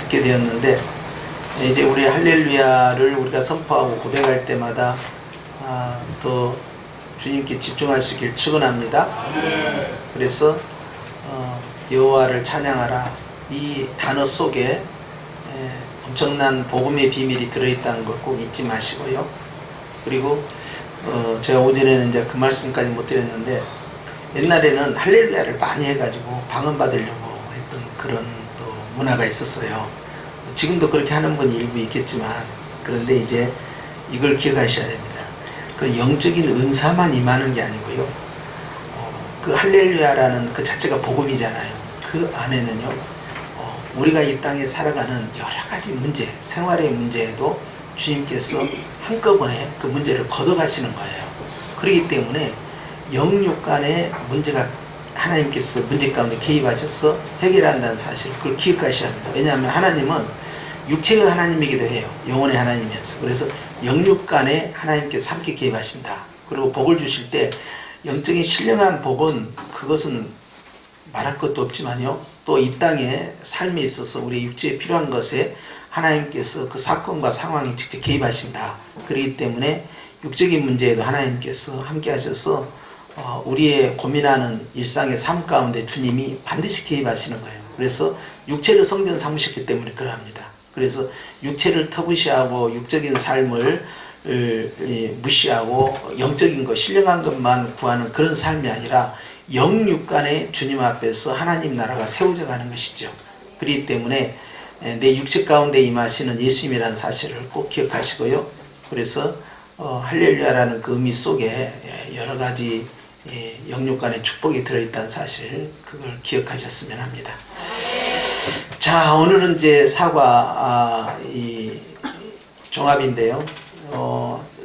듣게 되었는데, 이제 우리 할렐루야를 우리가 선포하고 고백할 때마다 또 주님께 집중하시길 축원합니다. 그래서 여호와를 찬양하라, 이 단어 속에 엄청난 복음의 비밀이 들어있다는 걸 꼭 잊지 마시고요. 그리고 제가 오전에는 이제 그 말씀까지 못 드렸는데, 옛날에는 할렐루야를 많이 해가지고 방언받으려고 했던 그런 또 문화가 있었어요. 지금도 그렇게 하는 분이 일부 있겠지만, 그런데 이제 이걸 기억하셔야 됩니다. 그 영적인 은사만 임하는 게 아니고요, 그 할렐루야라는 그 자체가 복음이잖아요. 그 안에는요, 우리가 이 땅에 살아가는 여러 가지 문제, 생활의 문제에도 주님께서 한꺼번에 그 문제를 걷어가시는 거예요. 그렇기 때문에 영육 간의 문제가 하나님께서 문제 가운데 개입하셔서 해결한다는 사실, 그걸 기억하셔야 합니다. 왜냐하면 하나님은 육체의 하나님이기도 해요. 영혼의 하나님이면서. 그래서 영육 간에 하나님께서 함께 개입하신다. 그리고 복을 주실 때 영적인 신령한 복은, 그것은 말할 것도 없지만요, 또 이 땅의 삶에 있어서 우리 육체에 필요한 것에 하나님께서 그 사건과 상황에 직접 개입하신다. 그렇기 때문에 육적인 문제에도 하나님께서 함께 하셔서 우리의 고민하는 일상의 삶 가운데 주님이 반드시 개입하시는 거예요. 그래서 육체를 성전 삼으셨기 때문에 그러합니다. 그래서 육체를 터부시하고 육적인 삶을 무시하고 영적인 것, 신령한 것만 구하는 그런 삶이 아니라 영육 간에 주님 앞에서 하나님 나라가 세워져 가는 것이죠. 그렇기 때문에 내 육체 가운데 임하시는 예수님이라는 사실을 꼭 기억하시고요. 그래서 할렐루야라는 그 의미 속에 여러 가지 영육 간의 축복이 들어있다는 사실, 그걸 기억하셨으면 합니다. 자, 오늘은 이제 사과 이 종합인데요.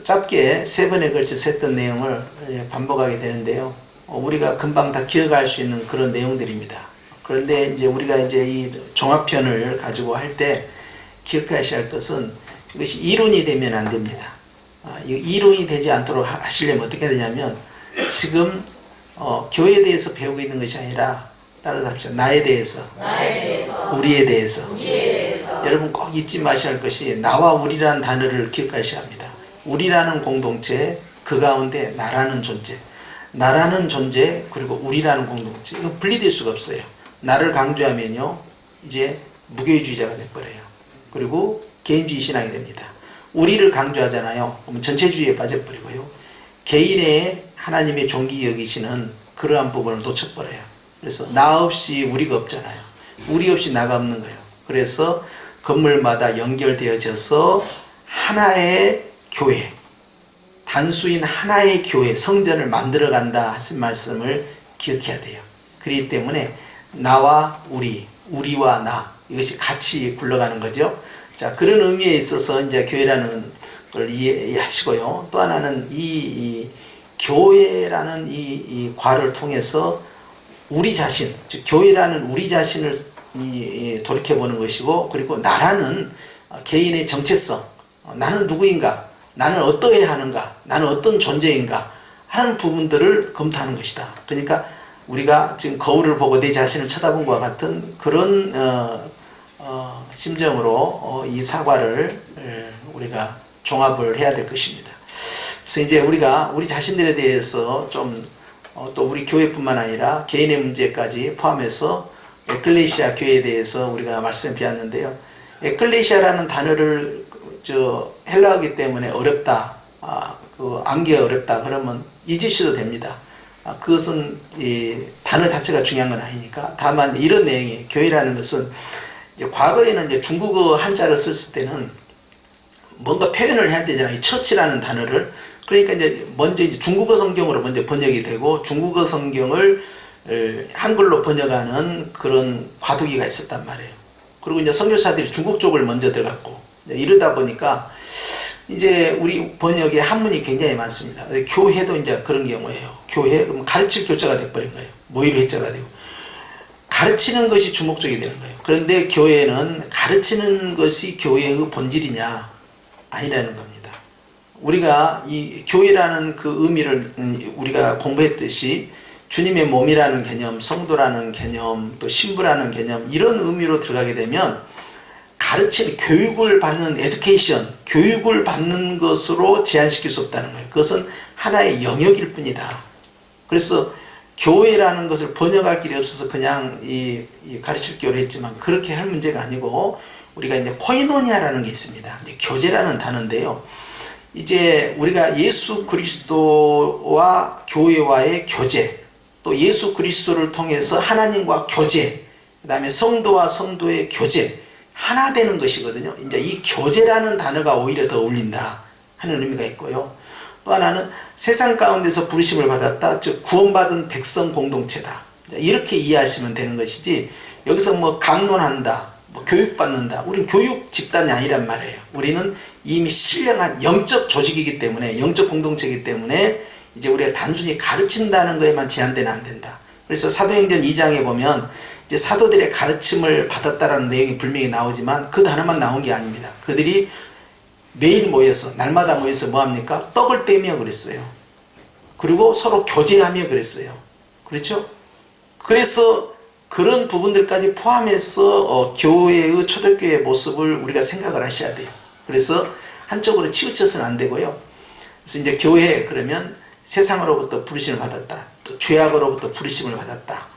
짧게 3번에 걸쳐서 했던 내용을 반복하게 되는데요. 우리가 금방 다 기억할 수 있는 그런 내용들입니다. 그런데 이제 우리가 이제 이 종합편을 가지고 할 때 기억하셔야 할 것은, 이것이 이론이 되면 안 됩니다. 이론이 되지 않도록 하시려면 어떻게 되냐면, 지금 교회에 대해서 배우고 있는 것이 아니라, 따라서 합시다. 나에 대해서, 우리에 대해서. 여러분 꼭 잊지 마셔야 할 것이, 나와 우리라는 단어를 기억하셔야 합니다. 우리라는 공동체, 그 가운데 나라는 존재, 나라는 존재, 그리고 우리라는 공동체, 이거 분리될 수가 없어요. 나를 강조하면요, 이제 무교회주의자가 돼버려요. 그리고 개인주의 신앙이 됩니다. 우리를 강조하잖아요, 그러면 전체주의에 빠져버리고요, 개인의 하나님의 존귀 여기시는 그러한 부분을 놓쳐버려요. 그래서 나 없이 우리가 없잖아요. 우리 없이 나가 없는 거예요. 그래서 건물마다 연결되어져서 하나의 교회, 단수인 하나의 교회, 성전을 만들어간다 하신 말씀을 기억해야 돼요. 그렇기 때문에 나와 우리, 우리와 나, 이것이 같이 굴러가는 거죠. 자, 그런 의미에 있어서 이제 교회라는 걸 이해하시고요. 또 하나는 이 교회라는 이 과를 통해서 우리 자신, 즉 교회라는 우리 자신을 돌이켜보는 것이고, 그리고 나라는 개인의 정체성, 나는 누구인가, 나는 어떠해야 하는가, 나는 어떤 존재인가 하는 부분들을 검토하는 것이다. 그러니까 우리가 지금 거울을 보고 내 자신을 쳐다본 것과 같은 그런 심정으로 이 사과를 우리가 종합을 해야 될 것입니다. 그래서 이제 우리가 우리 자신들에 대해서 좀 또 우리 교회뿐만 아니라 개인의 문제까지 포함해서 에클레시아 교회에 대해서 우리가 말씀 배웠는데요. 에클레시아라는 단어를 헬라어이기 때문에 어렵다, 암기가 어렵다 그러면 잊으셔도 됩니다. 그것은 이 단어 자체가 중요한 건 아니니까. 다만 이런 내용이, 교회라는 것은 이제 과거에는 이제 중국어 한자를 썼을 때는 뭔가 표현을 해야 되잖아요. 이 처치라는 단어를. 그러니까 이제 먼저 이제 중국어 성경으로 먼저 번역이 되고, 중국어 성경을 한글로 번역하는 그런 과도기가 있었단 말이에요. 그리고 이제 선교사들이 중국 쪽을 먼저 들어갔고, 이러다 보니까 이제 우리 번역에 한문이 굉장히 많습니다. 교회도 이제 그런 경우예요. 교회, 그럼 가르칠 교자가 돼버린 거예요. 모의로 해자가 되고. 가르치는 것이 주목적이 되는 거예요. 그런데 교회는 가르치는 것이 교회의 본질이냐? 아니라는 겁니다. 우리가 이 교회라는 그 의미를 우리가 공부했듯이 주님의 몸이라는 개념, 성도라는 개념, 또 신부라는 개념, 이런 의미로 들어가게 되면 가르치는 교육을 받는 에듀케이션, 교육을 받는 것으로 제한시킬 수 없다는 거예요. 그것은 하나의 영역일 뿐이다. 그래서 교회라는 것을 번역할 길이 없어서 그냥 이 가르칠 교를 했지만 그렇게 할 문제가 아니고 우리가 이제 코이노니아라는 게 있습니다. 이제 교제라는 단어인데요. 이제 우리가 예수 그리스도와 교회와의 교제, 또 예수 그리스도를 통해서 하나님과 교제, 그 다음에 성도와 성도의 교제, 하나 되는 것이거든요. 이제 이 교제라는 단어가 오히려 더 어울린다 하는 의미가 있고요. 또 하나는 세상 가운데서 부르심을 받았다, 즉 구원받은 백성 공동체다. 이렇게 이해하시면 되는 것이지, 여기서 뭐 강론한다, 뭐 교육받는다, 우리는 교육 집단이 아니란 말이에요. 우리는 이미 신령한 영적 조직이기 때문에, 영적 공동체이기 때문에 이제 우리가 단순히 가르친다는 것에만 제한되면 안 된다. 그래서 사도행전 2장에 보면 이제 사도들의 가르침을 받았다라는 내용이 분명히 나오지만 그 단어만 나온 게 아닙니다. 그들이 매일 모여서, 날마다 모여서 뭐합니까? 떡을 떼며 그랬어요. 그리고 서로 교제하며 그랬어요. 그렇죠? 그래서 그런 부분들까지 포함해서 교회의, 초대교회의 모습을 우리가 생각을 하셔야 돼요. 그래서 한쪽으로 치우쳐서는 안 되고요. 그래서 이제 교회 그러면 세상으로부터 부르심을 받았다, 또 죄악으로부터 부르심을 받았다,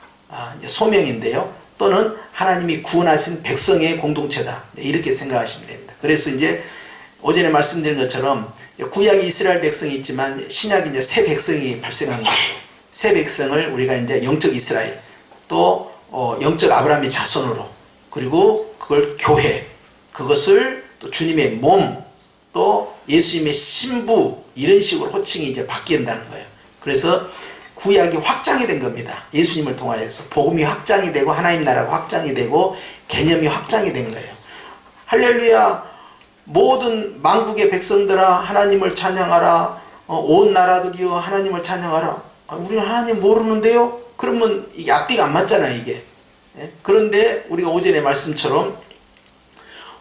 이제 소명인데요. 또는 하나님이 구원하신 백성의 공동체다, 이렇게 생각하시면 됩니다. 그래서 이제 오전에 말씀드린 것처럼 구약이 이스라엘 백성이 있지만 신약이 이제 새 백성이 발생한 거예요. 새 백성을 우리가 이제 영적 이스라엘, 또 영적 아브라함의 자손으로, 그리고 그걸 교회, 그것을 또 주님의 몸, 또 예수님의 신부, 이런 식으로 호칭이 이제 바뀐다는 거예요. 그래서 구약이 확장이 된 겁니다. 예수님을 통하여서 복음이 확장이 되고 하나님 나라가 확장이 되고 개념이 확장이 된 거예요. 할렐루야, 모든 만국의 백성들아 하나님을 찬양하라, 온 나라들이여 하나님을 찬양하라. 우리는 하나님 모르는데요? 그러면 이게 앞뒤가 안 맞잖아요, 이게. 그런데 우리가 오전에 말씀처럼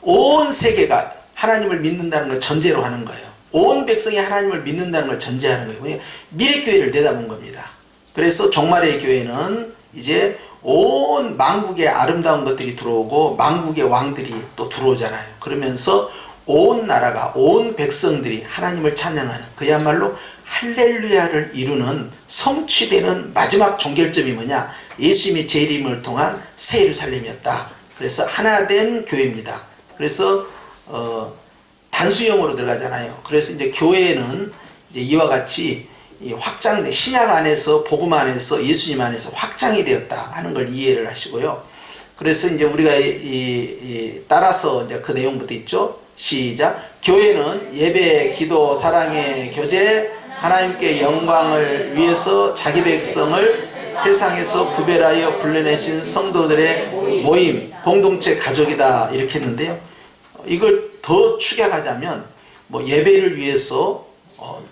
온 세계가 하나님을 믿는다는 걸 전제로 하는 거예요. 온 백성이 하나님을 믿는다는 걸 전제하는 거예요. 미래교회를 내다본 겁니다. 그래서 종말의 교회는 이제 온 만국의 아름다운 것들이 들어오고 만국의 왕들이 또 들어오잖아요. 그러면서 온 나라가, 온 백성들이 하나님을 찬양하는, 그야말로 할렐루야를 이루는, 성취되는 마지막 종결점이 뭐냐? 예수님의 재림을 통한 새 예루살렘이었다. 그래서 하나된 교회입니다. 그래서 단수형으로 들어가잖아요. 그래서 이제 교회는 이제 이와 같이 확장된, 신약 안에서, 복음 안에서, 예수님 안에서 확장이 되었다 하는 걸 이해를 하시고요. 그래서 이제 우리가 따라서 이제 그 내용부터 있죠. 시작. 교회는 예배, 기도, 사랑의 교제, 하나님께 영광을 위해서 자기 백성을 세상에서 구별하여 불러내신 성도들의 모임, 공동체, 가족이다, 이렇게 했는데요. 이걸 더 축약하자면 뭐 예배를 위해서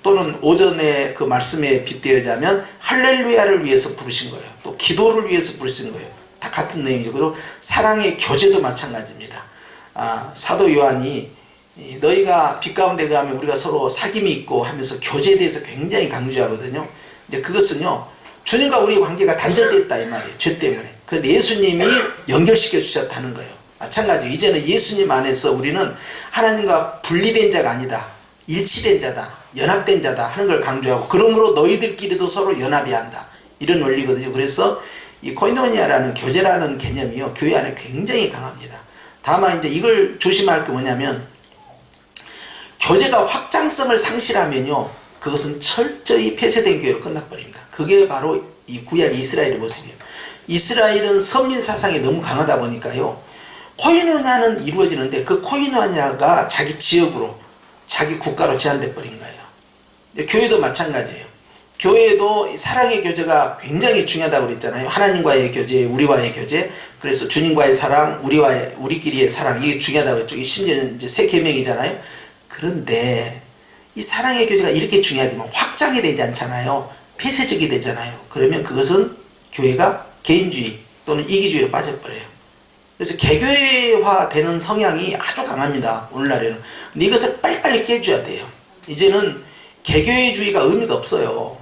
또는 오전에 그 말씀에 빗대어자면 할렐루야를 위해서 부르신 거예요. 또 기도를 위해서 부르신 거예요. 다 같은 내용이죠. 그리고 사랑의 교제도 마찬가지입니다. 사도 요한이 너희가 빛 가운데 가면 우리가 서로 사귐이 있고 하면서 교제에 대해서 굉장히 강조하거든요. 이제 그것은요, 주님과 우리의 관계가 단절됐다 이 말이에요. 죄 때문에. 그런데 예수님이 연결시켜 주셨다는 거예요. 마찬가지로 이제는 예수님 안에서 우리는 하나님과 분리된 자가 아니다, 일치된 자다, 연합된 자다 하는 걸 강조하고, 그러므로 너희들끼리도 서로 연합해야 한다, 이런 원리거든요. 그래서 이 코이노니아라는, 교제라는 개념이요, 교회 안에 굉장히 강합니다. 다만 이제 이걸 조심할 게 뭐냐면, 교제가 확장성을 상실하면요, 그것은 철저히 폐쇄된 교회로 끝나버립니다. 그게 바로 이 구약 이스라엘의 모습이에요. 이스라엘은 선민 사상이 너무 강하다 보니까요, 코이노니아는 이루어지는데 그 코이노니아가 자기 지역으로, 자기 국가로 제한돼 버린 거예요. 교회도 마찬가지예요. 교회도 사랑의 교제가 굉장히 중요하다고 그랬잖아요. 하나님과의 교제, 우리와의 교제. 그래서 주님과의 사랑, 우리끼리의 사랑, 이게 중요하다고 했죠. 이게 심지어 이제 새 계명이잖아요. 그런데 이 사랑의 교제가 이렇게 중요하지만 확장이 되지 않잖아요. 폐쇄적이 되잖아요. 그러면 그것은 교회가 개인주의 또는 이기주의로 빠져버려요. 그래서 개교회화 되는 성향이 아주 강합니다, 오늘날에는. 근데 이것을 빨리빨리 깨줘야 돼요. 이제는 개교회주의가 의미가 없어요.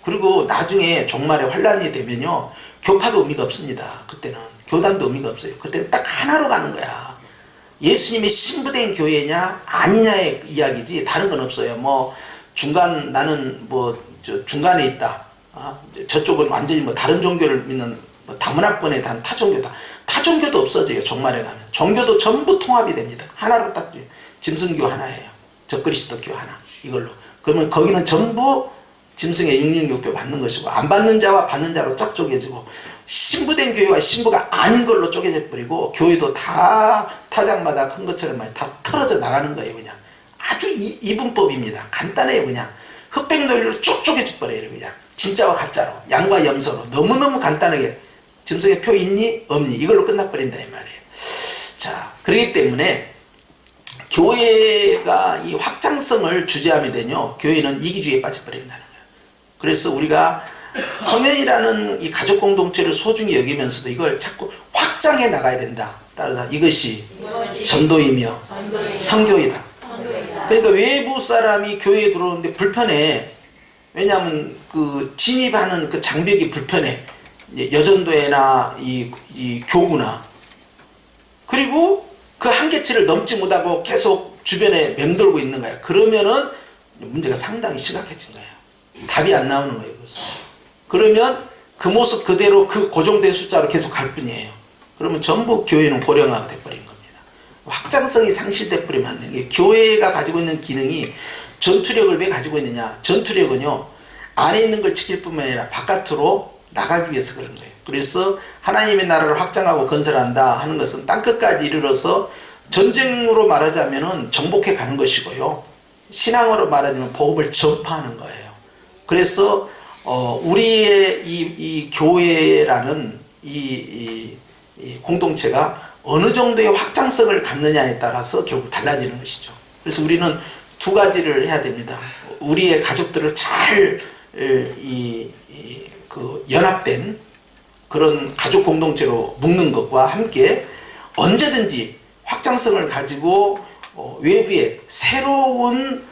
그리고 나중에 종말에 환란이 되면요, 교파도 의미가 없습니다. 그때는 교단도 의미가 없어요. 그때는 딱 하나로 가는 거야. 예수님의 신부된 교회냐 아니냐의 이야기지 다른 건 없어요. 뭐 나는 중간에 있다. 저쪽은 완전히 뭐 다른 종교를 믿는 뭐 다문화권에 단 타종교다. 타종교도 없어져요. 종말에 가면. 종교도 전부 통합이 됩니다. 하나로 딱 짐승교 하나예요. 적그리스도교 하나 이걸로. 그러면 거기는 전부 짐승의 육륜교표 받는 것이고 안 받는 자와 받는 자로 쫙 쪼개지고 신부된 교회와 신부가 아닌 걸로 쪼개져 버리고 교회도 다 타장마다 큰 것처럼 다 틀어져 나가는 거예요. 그냥 아주 이분법입니다. 간단해요. 그냥 흑백 논리로 쭉 쪼개져 버려요. 그냥 진짜와 가짜로 양과 염소로 너무너무 간단하게 짐승의 표 있니 없니 이걸로 끝나버린다 이 말이에요. 자, 그렇기 때문에 교회가 이 확장성을 주재하게 되면 교회는 이기주의에 빠져버린다는 거예요. 그래서 우리가 성현이라는 이 가족 공동체를 소중히 여기면서도 이걸 자꾸 확장해 나가야 된다. 따라서 이것이 전도이며 선교이다. 그러니까 외부 사람이 교회에 들어오는데 불편해. 왜냐하면 그 진입하는 그 장벽이 불편해. 여전도회나 이 교구나. 그리고 그 한계치를 넘지 못하고 계속 주변에 맴돌고 있는 거야. 그러면은 문제가 상당히 심각해진 거예요. 답이 안 나오는 거예요. 그래서. 그러면 그 모습 그대로 그 고정된 숫자로 계속 갈 뿐이에요. 그러면 전부 교회는 고령화가 돼버린 겁니다. 확장성이 상실돼 버리면 안 되는 게 교회가 가지고 있는 기능이 전투력을 왜 가지고 있느냐. 전투력은요. 안에 있는 걸 지킬 뿐만 아니라 바깥으로 나가기 위해서 그런 거예요. 그래서 하나님의 나라를 확장하고 건설한다 하는 것은 땅끝까지 이르러서 전쟁으로 말하자면 정복해 가는 것이고요. 신앙으로 말하자면 복음을 전파하는 거예요. 그래서 우리의 이 교회라는 이 공동체가 어느 정도의 확장성을 갖느냐에 따라서 결국 달라지는 것이죠. 그래서 우리는 두 가지를 해야 됩니다. 우리의 가족들을 잘 연합된 그런 가족 공동체로 묶는 것과 함께 언제든지 확장성을 가지고 외부에 새로운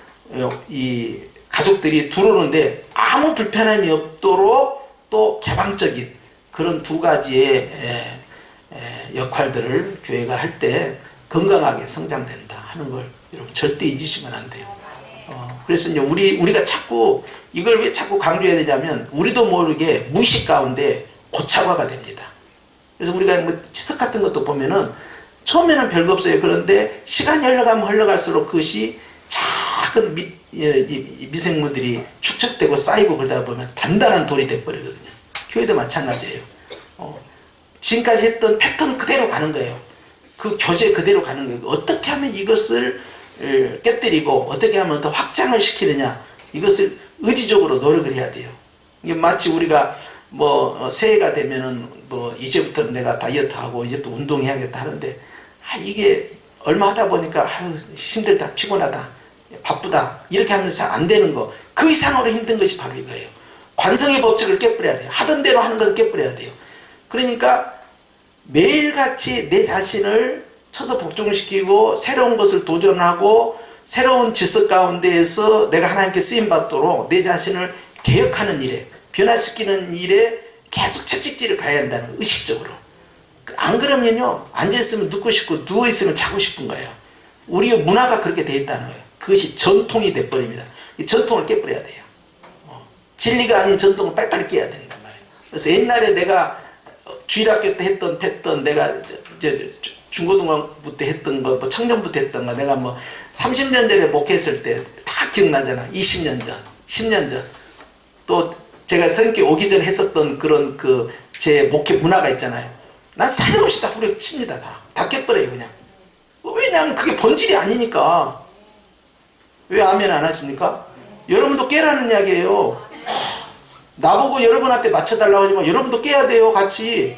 이 가족들이 들어오는데 아무 불편함이 없도록 또 개방적인 그런 두 가지의 역할들을 교회가 할 때 건강하게 성장된다 하는 걸 여러분 절대 잊으시면 안 돼요. 그래서 이제 우리가 자꾸 이걸 왜 자꾸 강조해야 되냐면 우리도 모르게 무의식 가운데 고착화가 됩니다. 그래서 우리가 뭐 치석 같은 것도 보면은 처음에는 별거 없어요. 그런데 시간이 흘러가면 흘러갈수록 그것이 작은 미생물들이 축적되고 쌓이고 그러다 보면 단단한 돌이 돼버리거든요. 교회도 마찬가지예요. 지금까지 했던 패턴 그대로 가는 거예요. 그 교재 그대로 가는 거예요. 어떻게 하면 이것을 깨뜨리고 어떻게 하면 더 확장을 시키느냐 이것을 의지적으로 노력을 해야 돼요. 이게 마치 우리가 뭐 새해가 되면은 뭐 이제부터는 내가 다이어트하고 이제부터 운동해야겠다 하는데 이게 얼마 하다 보니까 힘들다 피곤하다 바쁘다 이렇게 하면서 잘 안 되는 거 그 이상으로 힘든 것이 바로 이거예요. 관성의 법칙을 깨버려야 돼요. 하던 대로 하는 것을 깨버려야 돼요. 그러니까 매일같이 내 자신을 쳐서 복종시키고 새로운 것을 도전하고 새로운 질서 가운데에서 내가 하나님께 쓰임받도록 내 자신을 개혁하는 일에 변화시키는 일에 계속 채찍질을 가야 한다는 의식적으로. 안 그러면요 앉아있으면 눕고 싶고 누워있으면 자고 싶은 거예요. 우리의 문화가 그렇게 되어 있다는 거예요. 그것이 전통이 돼버립니다. 이 전통을 깨버려야 돼요. 진리가 아닌 전통을 빨리빨리 깨야 된단 말이에요. 그래서 옛날에 내가 주일학교 때 했던 내가 중고등학부 때 했던 거, 뭐 청년부 때 했던 거, 내가 뭐 30년 전에 목회했을 때 다 기억나잖아. 20년 전, 10년 전. 또 제가 성교회 오기 전에 했었던 그런 제 목회 문화가 있잖아요. 난 사정없이 다 후려칩니다. 다 깨버려요, 그냥. 왜냐하면 그게 본질이 아니니까. 왜 아멘 안 하십니까? 여러분도 깨라는 이야기예요. 나보고 여러분한테 맞춰달라고 하지만 여러분도 깨야 돼요, 같이.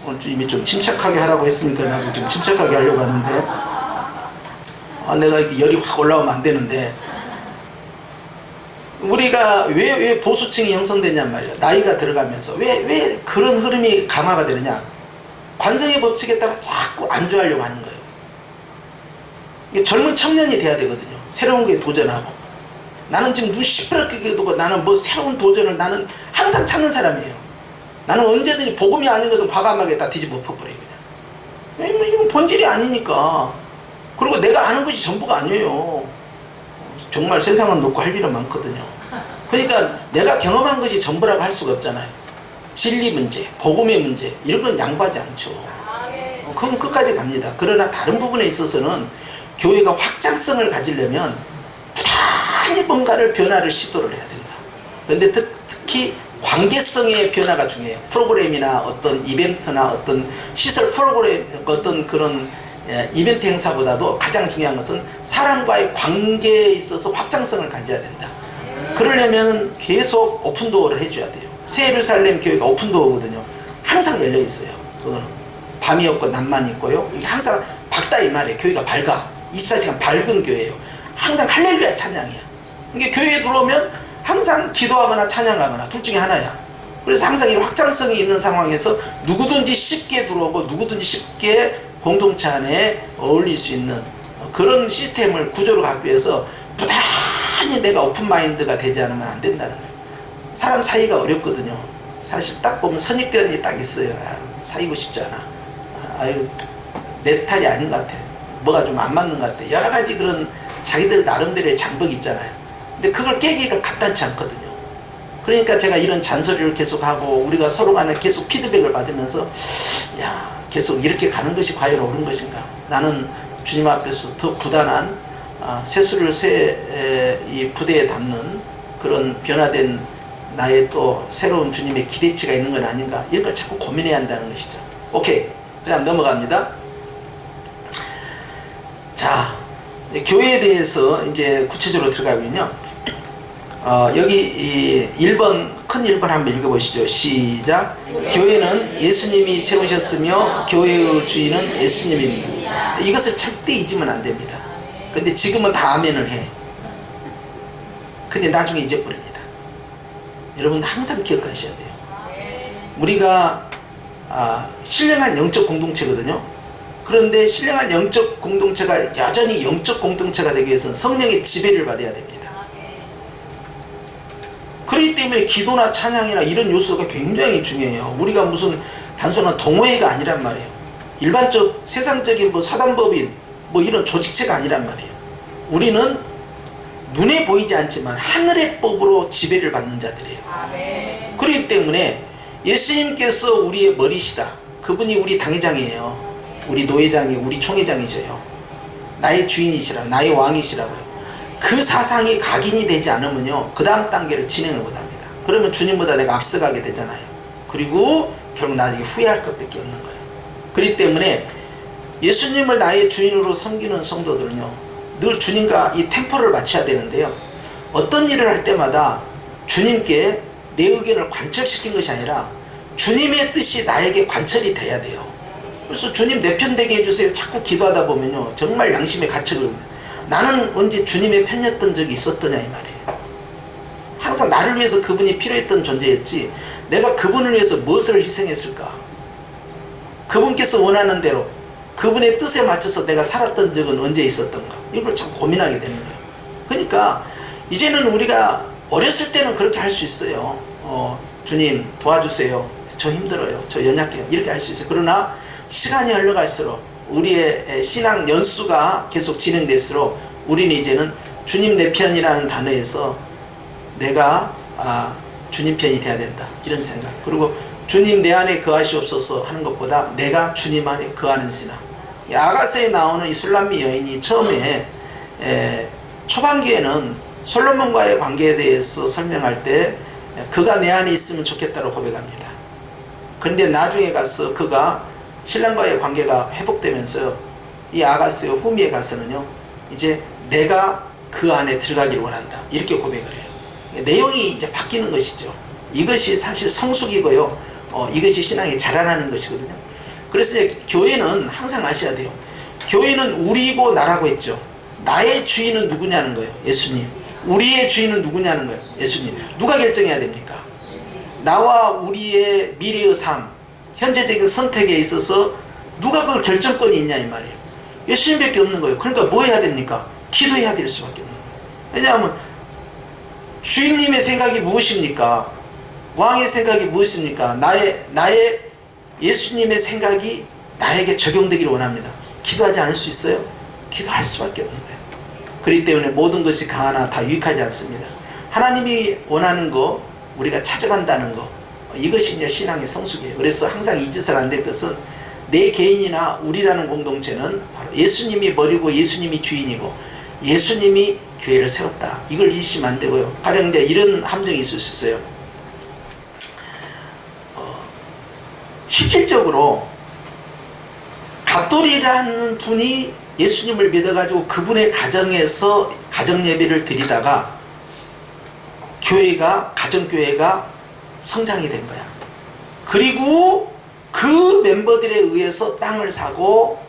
오늘 주님이 좀 침착하게 하라고 했으니까 나도 좀 침착하게 하려고 하는데 내가 이렇게 열이 확 올라오면 안 되는데 우리가 왜 보수층이 형성되냔 말이에요. 나이가 들어가면서 왜 그런 흐름이 강화가 되느냐. 관성의 법칙에 따라 자꾸 안주하려고 하는 거예요. 이게 젊은 청년이 돼야 되거든요. 새로운 거에 도전하고 나는 지금 눈 시퍼렇게 두고 나는 뭐 새로운 도전을 나는 항상 찾는 사람이에요. 나는 언제든지 복음이 아닌 것은 과감하게 다 뒤집어 엎어버려요. 그냥. 이건 본질이 아니니까. 그리고 내가 아는 것이 전부가 아니에요. 정말 세상을 놓고 할 일은 많거든요. 그러니까 내가 경험한 것이 전부라고 할 수가 없잖아요. 진리 문제, 복음의 문제 이런 건 양보하지 않죠. 그건 끝까지 갑니다. 그러나 다른 부분에 있어서는 교회가 확장성을 가지려면 부단히 뭔가를 변화를 시도를 해야 된다. 그런데 특히 관계성의 변화가 중요해요. 프로그램이나 어떤 이벤트나 어떤 시설 프로그램, 어떤 그런 이벤트 행사보다도 가장 중요한 것은 사람과의 관계에 있어서 확장성을 가져야 된다. 그러려면 계속 오픈도어를 해줘야 돼요. 새 예루살렘 교회가 오픈도어거든요. 항상 열려 있어요. 그거는 밤이 없고 낮만 있고요. 항상 밝다 이 말이에요. 교회가 밝아. 24시간 밝은 교회예요. 항상 할렐루야 찬양이야. 이게 교회에 들어오면 항상 기도하거나 찬양하거나 둘 중에 하나야. 그래서 항상 이 확장성이 있는 상황에서 누구든지 쉽게 들어오고 누구든지 쉽게 공동체 안에 어울릴 수 있는 그런 시스템을 구조를 갖기 위해서 부단히 내가 오픈마인드가 되지 않으면 안 된다는 거예요. 사람 사이가 어렵거든요. 사실 딱 보면 선입견이 딱 있어요. 사귀고 싶지 않아. 아유, 내 스타일이 아닌 것 같아. 뭐가 좀 안 맞는 것 같아. 여러 가지 그런 자기들 나름대로의 장벽이 있잖아요. 근데 그걸 깨기가 간단치 않거든요. 그러니까 제가 이런 잔소리를 계속하고 우리가 서로 간에 계속 피드백을 받으면서 야, 계속 이렇게 가는 것이 과연 옳은 것인가. 나는 주님 앞에서 더 부단한 새수를 이 부대에 담는 그런 변화된 나의 또 새로운 주님의 기대치가 있는 건 아닌가. 이런 걸 자꾸 고민해야 한다는 것이죠. 오케이. 그 다음 넘어갑니다. 자, 교회에 대해서 이제 구체적으로 들어가면요. 여기 이 1번, 큰 1번 한번 읽어보시죠. 시작. 교회는 예수님이 세우셨으며 교회의 주인은 예수님입니다. 이것을 절대 잊으면 안 됩니다. 근데 지금은 다 아멘을 해. 근데 나중에 잊어버립니다. 여러분 항상 기억하셔야 돼요. 우리가 신령한 영적 공동체거든요. 그런데 신령한 영적 공동체가 여전히 영적 공동체가 되기 위해서는 성령의 지배를 받아야 됩니다. 그렇기 때문에 기도나 찬양이나 이런 요소가 굉장히 중요해요. 우리가 무슨 단순한 동호회가 아니란 말이에요. 일반적 세상적인 뭐 사단법인 뭐 이런 조직체가 아니란 말이에요. 우리는 눈에 보이지 않지만 하늘의 법으로 지배를 받는 자들이에요. 그렇기 때문에 예수님께서 우리의 머리시다. 그분이 우리 당회장이에요. 우리 노회장이 우리 총회장이셔요. 나의 주인이시라, 나의 왕이시라고요. 그 사상이 각인이 되지 않으면요, 그 다음 단계를 진행을 못합니다. 그러면 주님보다 내가 앞서가게 되잖아요. 그리고 결국 나중에 후회할 것밖에 없는 거예요. 그렇기 때문에 예수님을 나의 주인으로 섬기는 성도들은요, 늘 주님과 이 템포를 맞춰야 되는데요, 어떤 일을 할 때마다 주님께 내 의견을 관철시킨 것이 아니라 주님의 뜻이 나에게 관철이 돼야 돼요. 그래서 주님 내 편 되게 해주세요 자꾸 기도하다 보면요, 정말 양심의 가책을, 나는 언제 주님의 편이었던 적이 있었더냐 이 말이에요. 항상 나를 위해서 그분이 필요했던 존재였지 내가 그분을 위해서 무엇을 희생했을까. 그분께서 원하는 대로 그분의 뜻에 맞춰서 내가 살았던 적은 언제 있었던가. 이걸 참 고민하게 되는 거예요. 그러니까 이제는 우리가 어렸을 때는 그렇게 할 수 있어요. 주님 도와주세요, 저 힘들어요, 저 연약해요, 이렇게 할 수 있어요. 그러나 시간이 흘러갈수록 우리의 신앙 연수가 계속 진행될수록 우리는 이제는 주님 내 편이라는 단어에서 내가 주님 편이 돼야 된다, 이런 생각. 그리고 주님 내 안에 거하시옵소서 하는 것보다 내가 주님 안에 거하는 신앙. 아가서에 나오는 이 술람미 여인이 처음에 초반기에는 솔로몬과의 관계에 대해서 설명할 때 그가 내 안에 있으면 좋겠다고 고백합니다. 그런데 나중에 가서 그가 신랑과의 관계가 회복되면서 이 아가스의 후미에 가서는요, 이제 내가 그 안에 들어가기를 원한다, 이렇게 고백을 해요. 내용이 이제 바뀌는 것이죠. 이것이 사실 성숙이고요, 이것이 신앙이 자라나는 것이거든요. 그래서 이제 교회는 항상 아셔야 돼요. 교회는 우리고 나라고 했죠. 나의 주인은 누구냐는 거예요, 예수님. 우리의 주인은 누구냐는 거예요, 예수님. 누가 결정해야 됩니까? 나와 우리의 미래의 삶, 현재적인 선택에 있어서 누가 그 결정권이 있냐 이 말이에요. 예수님밖에 없는 거예요. 그러니까 뭐 해야 됩니까? 기도해야 될 수밖에 없는 거예요. 왜냐하면 주인님의 생각이 무엇입니까? 왕의 생각이 무엇입니까? 나의 예수님의 생각이 나에게 적용되기를 원합니다. 기도하지 않을 수 있어요? 기도할 수밖에 없는 거예요. 그렇기 때문에 모든 것이 강하나 다 유익하지 않습니다. 하나님이 원하는 거 우리가 찾아간다는 거, 이것이 이제 신앙의 성숙이에요. 그래서 항상 잊어서는 안 될 것은 내 개인이나 우리라는 공동체는 바로 예수님이 머리고 예수님이 주인이고 예수님이 교회를 세웠다. 이걸 잊으시면 안 되고요. 가령 이제 이런 함정이 있을 수 있어요. 실질적으로 갓돌이라는 분이 예수님을 믿어가지고 그분의 가정에서 가정 예배를 드리다가 교회가, 가정교회가 성장이 된 거야. 그리고 그 멤버들에 의해서 땅을 사고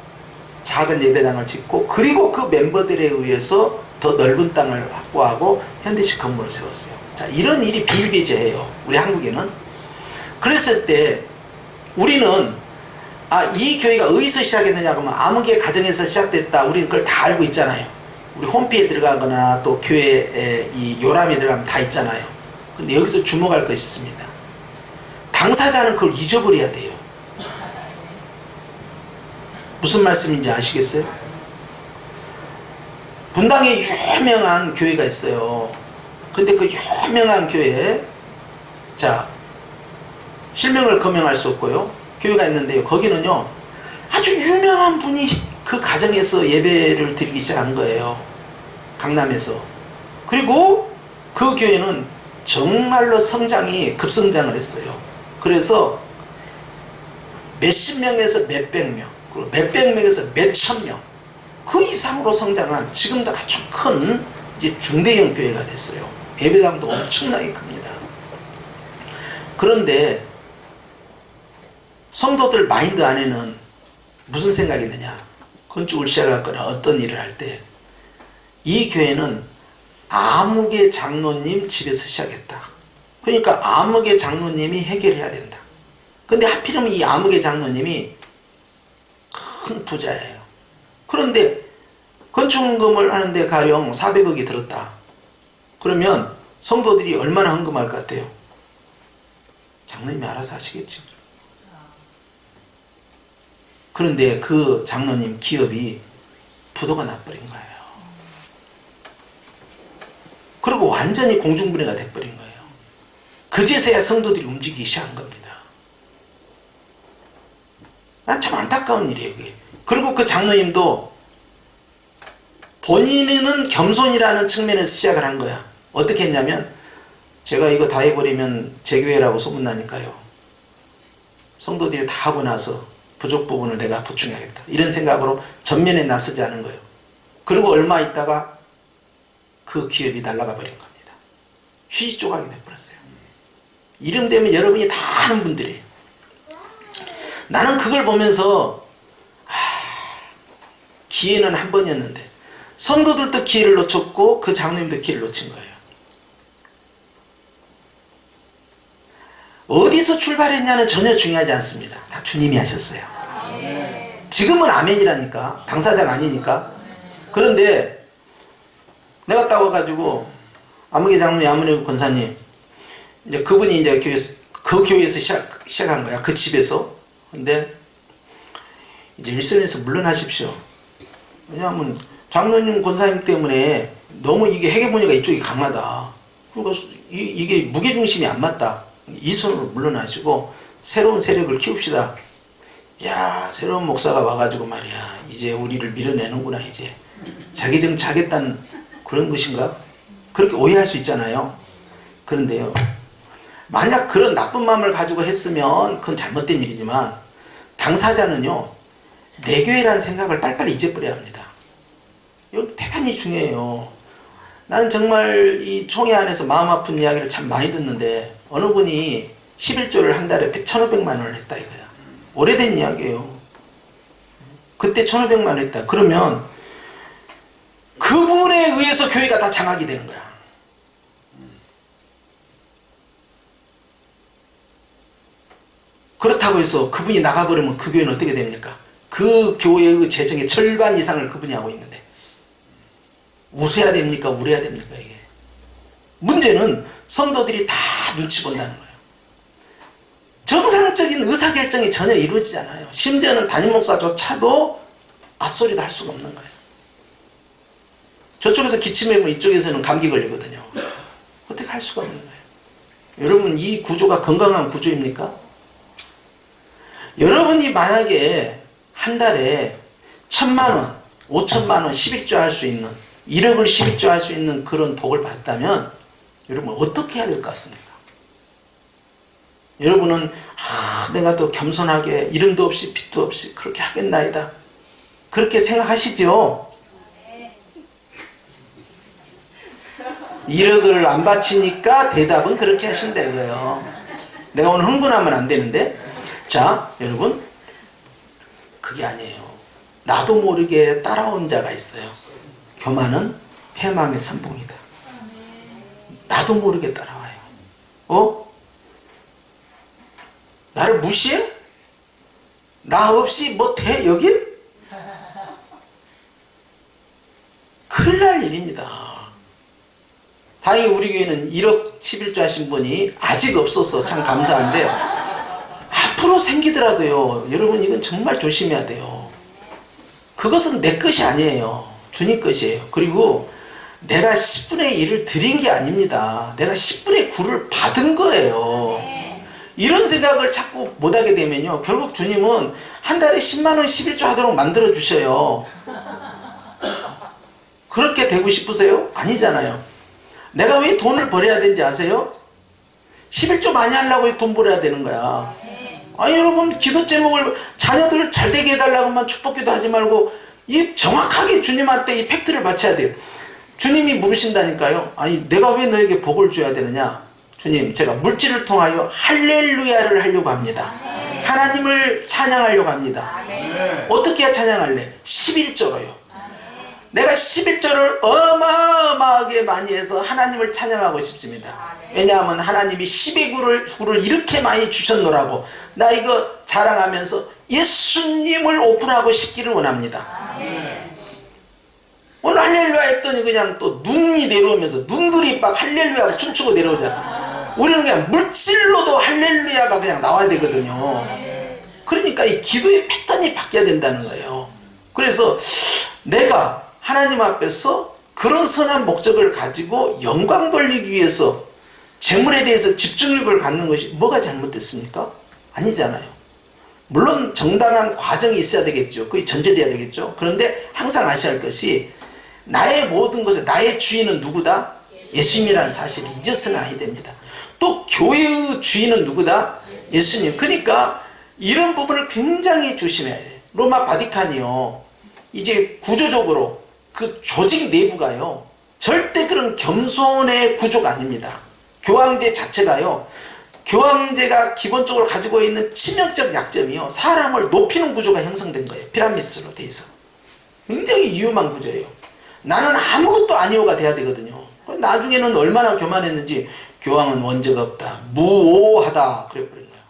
작은 예배당을 짓고, 그리고 그 멤버들에 의해서 더 넓은 땅을 확보하고 현대식 건물을 세웠어요. 자, 이런 일이 비일비재해요. 우리 한국에는. 그랬을 때 우리는 이 교회가 어디서 시작했느냐 그러면 아무개 가정에서 시작됐다. 우리는 그걸 다 알고 있잖아요. 우리 홈피에 들어가거나 또 교회에 이 요람에 들어가면 다 있잖아요. 근데 여기서 주목할 것이 있습니다. 당사자는 그걸 잊어버려야 돼요. 무슨 말씀인지 아시겠어요? 분당에 유명한 교회가 있어요. 근데 그 유명한 교회에, 자, 실명을 거명할 수 없고요. 교회가 있는데요. 거기는요, 아주 유명한 분이 그 가정에서 예배를 드리기 시작한 거예요. 강남에서. 그리고 그 교회는 정말로 성장이 급성장을 했어요. 그래서 몇십 명에서 몇백 명, 그리고 몇백 명에서 몇천 명, 그 이상으로 성장한 지금도 아주 큰 이제 중대형 교회가 됐어요. 예배당도 엄청나게 큽니다. 그런데 성도들 마인드 안에는 무슨 생각이 드냐? 건축을 시작하거나 어떤 일을 할 때 이 교회는 아무개 장로님 집에서 시작했다. 그러니까 아무개 장로님이 해결해야 된다. 근데 하필이면 이 아무개 장로님이 큰 부자예요. 그런데 건축헌금을 하는데 가령 400억이 들었다. 그러면 성도들이 얼마나 헌금할 것 같아요? 장로님이 알아서 하시겠지. 그런데 그 장로님 기업이 부도가 나버린 거예요. 그리고 완전히 공중분해가 돼버린 거예요. 그제서야 성도들이 움직이기 시작한 겁니다. 난 참 안타까운 일이에요, 그게. 그리고 그 장로님도 본인은 겸손이라는 측면에서 시작을 한 거야. 어떻게 했냐면, 제가 이거 다 해버리면 제 교회라고 소문나니까요, 성도들이 다 하고 나서 부족 부분을 내가 보충해야겠다. 이런 생각으로 전면에 나서지 않은 거예요. 그리고 얼마 있다가 그 기업이 날아가 버린 겁니다. 휴지 조각이 돼버렸어요. 이름 되면 여러분이 다 아는 분들이에요. 나는 그걸 보면서 기회는 한 번이었는데 성도들도 기회를 놓쳤고 그 장로님도 기회를 놓친 거예요. 어디서 출발했냐는 전혀 중요하지 않습니다. 다 주님이 하셨어요. 지금은 아멘이라니까. 당사자가 아니니까. 그런데 내가 딱 와가지고 아무개 장로님, 아무개 권사님, 이제 그분이 이제 그 교회에서 시작한 거야. 그 집에서. 근데 이제 일선에서 물러나십시오. 왜냐하면 장로님, 권사님 때문에 너무 이게 회계분야가 이쪽이 강하다. 그러니까 이게 무게중심이 안 맞다. 이선으로 물러나시고 새로운 세력을 키웁시다. 야, 새로운 목사가 와가지고 말이야, 이제 우리를 밀어내는구나. 이제 자기 정치하겠다는 그런 것인가? 그렇게 오해할 수 있잖아요. 그런데요, 만약 그런 나쁜 마음을 가지고 했으면 그건 잘못된 일이지만 당사자는요, 내 교회라는 생각을 빨리빨리 잊어버려야 합니다. 이거 대단히 중요해요. 나는 정말 이 총회 안에서 마음 아픈 이야기를 참 많이 듣는데 어느 분이 11조를 한 달에 1,500만 원을 했다 이거야. 오래된 이야기예요. 그때 1,500만 원 했다. 그러면 그분에 의해서 교회가 다 장악이 되는 거야. 그렇다고 해서 그분이 나가버리면 그 교회는 어떻게 됩니까? 그 교회의 재정의 절반 이상을 그분이 하고 있는데 웃어야 됩니까? 울어야 됩니까? 이게 문제는 성도들이 다 눈치 본다는 거예요. 정상적인 의사결정이 전혀 이루어지지 않아요. 심지어는 담임 목사조차도 앗소리도 할 수가 없는 거예요. 저쪽에서 기침하면 이쪽에서는 감기 걸리거든요. 어떻게 할 수가 없는 거예요. 여러분, 이 구조가 건강한 구조입니까? 여러분이 만약에 한 달에 1,000만 원, 5천만 원 11조 할 수 있는, 1억을 11조 할 수 있는 그런 복을 받다면 여러분 어떻게 해야 될 것 같습니까? 여러분은 내가 더 겸손하게 이름도 없이 빛도 없이 그렇게 하겠나이다, 그렇게 생각하시죠? 1억을 안 바치니까 대답은 그렇게 하신다 이거예요. 내가 오늘 흥분하면 안 되는데, 자 여러분, 그게 아니에요. 나도 모르게 따라온 자가 있어요. 교만은 패망의 선봉이다. 나도 모르게 따라와요. 나를 무시해? 나 없이 뭐 돼 여긴? 큰일 날 일입니다. 다행히 우리 교회는 1억 11조 하신 분이 아직 없어서 참 감사한데, 앞으로 생기더라도요, 여러분 이건 정말 조심해야 돼요. 그것은 내 것이 아니에요. 주님 것이에요. 그리고 내가 10분의 1을 드린 게 아닙니다. 내가 10분의 9를 받은 거예요. 이런 생각을 자꾸 못하게 되면요, 결국 주님은 한 달에 10만 원 11조 하도록 만들어 주셔요. 그렇게 되고 싶으세요? 아니잖아요. 내가 왜 돈을 벌어야 되는지 아세요? 11조 많이 하려고 돈 벌어야 되는 거야. 여러분, 기도 제목을 자녀들을 잘 되게 해달라고만 축복기도 하지 말고 이 정확하게 주님한테 이 팩트를 맞춰야 돼요. 주님이 물으신다니까요. 내가 왜 너에게 복을 줘야 되느냐? 주님, 제가 물질을 통하여 할렐루야를 하려고 합니다. 하나님을 찬양하려고 합니다. 어떻게 해야 찬양할래? 11조로요. 내가 11조를 어마어마하게 많이 해서 하나님을 찬양하고 싶습니다. 왜냐하면 하나님이 10의 구를 이렇게 많이 주셨노라고 나 이거 자랑하면서 예수님을 오픈하고 싶기를 원합니다. 오늘 할렐루야 했더니 그냥 또 눈이 내려오면서 눈들이 막 할렐루야를 춤추고 내려오잖아. 우리는 그냥 물질로도 할렐루야가 그냥 나와야 되거든요. 그러니까 이 기도의 패턴이 바뀌어야 된다는 거예요. 그래서 내가 하나님 앞에서 그런 선한 목적을 가지고 영광 돌리기 위해서 재물에 대해서 집중력을 갖는 것이 뭐가 잘못됐습니까? 아니잖아요. 물론 정당한 과정이 있어야 되겠죠. 그게 전제돼야 되겠죠. 그런데 항상 아셔야 할 것이 나의 모든 것에 나의 주인은 누구다? 예수님이라는 사실을 잊어서는 아니 됩니다. 또 교회의 주인은 누구다? 예수님. 그러니까 이런 부분을 굉장히 조심해야 돼요. 로마 바티칸이요, 이제 구조적으로 그 조직 내부가요, 절대 그런 겸손의 구조가 아닙니다. 교황제 자체가요, 교황제가 기본적으로 가지고 있는 치명적 약점이요, 사람을 높이는 구조가 형성된 거예요. 피라미드로 돼 있어. 굉장히 위험한 구조예요. 나는 아무것도 아니오가 돼야 되거든요. 나중에는 얼마나 교만했는지 교황은 원죄가 없다, 무오하다 그래버린 거예요.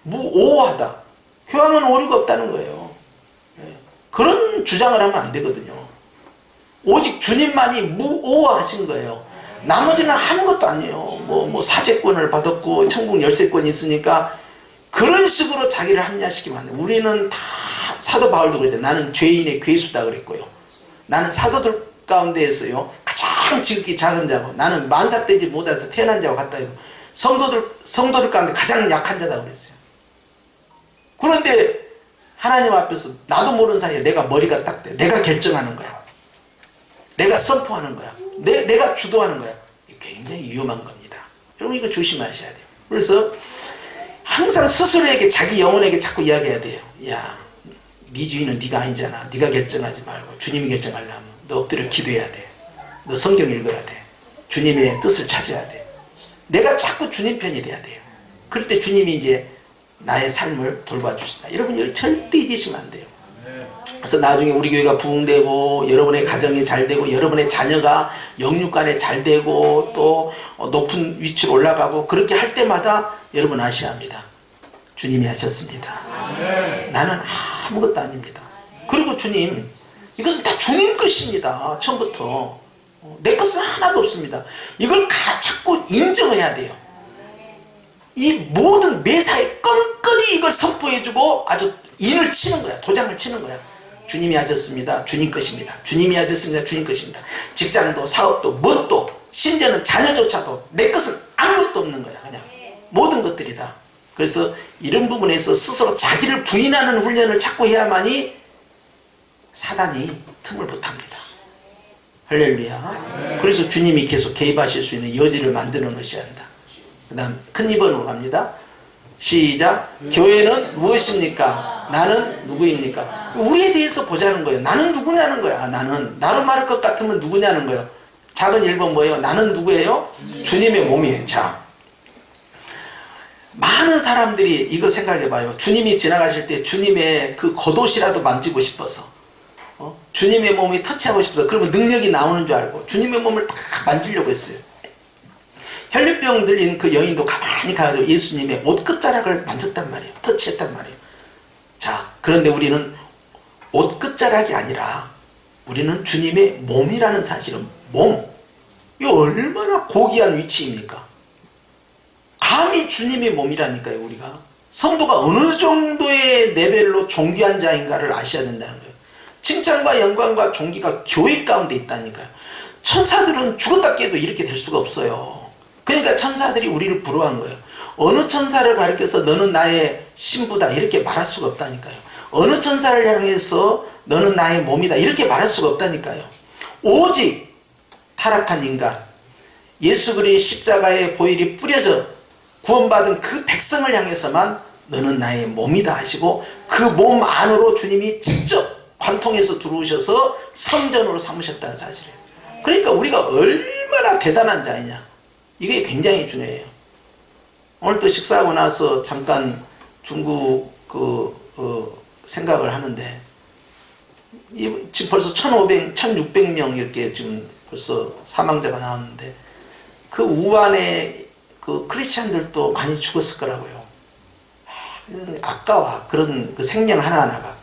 무오하다. 교황은 오류가 없다는 거예요. 그런 주장을 하면 안 되거든요. 오직 주님만이 무오하신 거예요. 나머지는 아무것도 아니에요. 뭐 사제권을 받았고 천국 열쇠권이 있으니까 그런 식으로 자기를 합리화시키면 안 돼요. 우리는 다, 사도 바울도 그랬잖아요. 나는 죄인의 괴수다 그랬고요. 나는 사도들 가운데에서요 가장 지극히 작은 자고 나는 만삭되지 못해서 태어난 자와 같다. 성도들 가운데 가장 약한 자다 그랬어요. 그런데 하나님 앞에서 나도 모르는 사이에 내가 머리가 딱 돼. 내가 결정하는 거야. 내가 선포하는 거야. 내가 주도하는 거야. 굉장히 위험한 겁니다. 여러분 이거 조심하셔야 돼요. 그래서 항상 스스로에게, 자기 영혼에게 자꾸 이야기해야 돼요. 야, 네 주인은 네가 아니잖아. 네가 결정하지 말고 주님이 결정하려면 너 엎드려 기도해야 돼. 너 성경 읽어야 돼. 주님의 뜻을 찾아야 돼. 내가 자꾸 주님 편이 돼야 돼요. 그럴 때 주님이 이제 나의 삶을 돌봐주신다. 여러분 이걸 절대 잊으시면 안 돼요. 그래서 나중에 우리 교회가 부흥되고 여러분의 가정이 잘 되고 여러분의 자녀가 영육간에 잘 되고 또 높은 위치로 올라가고 그렇게 할 때마다 여러분 아셔야 합니다. 주님이 하셨습니다. 나는 아무것도 아닙니다. 그리고 주님, 이것은 다 주님 것입니다. 처음부터. 내 것은 하나도 없습니다. 이걸 자꾸 인정을 해야 돼요. 이 모든 매사에 끈끈이 이걸 선포해주고 아주 인을 치는 거야. 도장을 치는 거야. 주님이 하셨습니다. 주님 것입니다. 주님이 하셨습니다. 주님 것입니다. 직장도 사업도 뭣도 심지어는 자녀조차도 내 것은 아무것도 없는 거야. 그냥 모든 것들이다. 그래서 이런 부분에서 스스로 자기를 부인하는 훈련을 자꾸 해야만이 사단이 틈을 못합니다. 할렐루야. 그래서 주님이 계속 개입하실 수 있는 여지를 만들어 놓으셔야 한다. 그 다음 큰 2번으로 갑니다. 시작. 교회는 무엇입니까? 나는 누구입니까? 우리에 대해서 보자는 거예요. 나는 누구냐는 거야. 나로 말할 것 같으면 누구냐는 거예요. 작은 1번 뭐예요? 나는 누구예요? 주님의 몸이에요. 자, 많은 사람들이 이거 생각해 봐요. 주님이 지나가실 때 주님의 그 겉옷이라도 만지고 싶어서, 주님의 몸이 터치하고 싶어서, 그러면 능력이 나오는 줄 알고 주님의 몸을 다 만지려고 했어요. 혈류병 들린 그 여인도 가만히 가가지고 예수님의 옷 끝자락을 만졌단 말이에요. 터치했단 말이에요. 자, 그런데 우리는 옷 끝자락이 아니라 우리는 주님의 몸이라는 사실은 이 얼마나 고귀한 위치입니까? 감히 주님의 몸이라니까요. 우리가 성도가 어느 정도의 레벨로 존귀한 자인가를 아셔야 된다는 거예요. 칭찬과 영광과 존귀가 교회 가운데 있다니까요. 천사들은 죽었다 깨도 이렇게 될 수가 없어요. 그러니까 천사들이 우리를 부러워한 거예요. 어느 천사를 가리켜서 너는 나의 신부다 이렇게 말할 수가 없다니까요. 어느 천사를 향해서 너는 나의 몸이다 이렇게 말할 수가 없다니까요. 오직 타락한 인간, 예수 그리스도의 십자가의 보혈이 뿌려져 구원받은 그 백성을 향해서만 너는 나의 몸이다 하시고, 그 몸 안으로 주님이 직접 관통해서 들어오셔서 성전으로 삼으셨다는 사실이에요. 그러니까 우리가 얼마나 대단한 자이냐, 이게 굉장히 중요해요. 오늘 또 식사하고 나서 잠깐 중국 생각을 하는데, 지금 벌써 1600명 이렇게 지금 벌써 사망자가 나왔는데, 그 우한의 그 크리스찬들도 많이 죽었을 거라고요. 아까워. 그런 그 생명 하나하나가.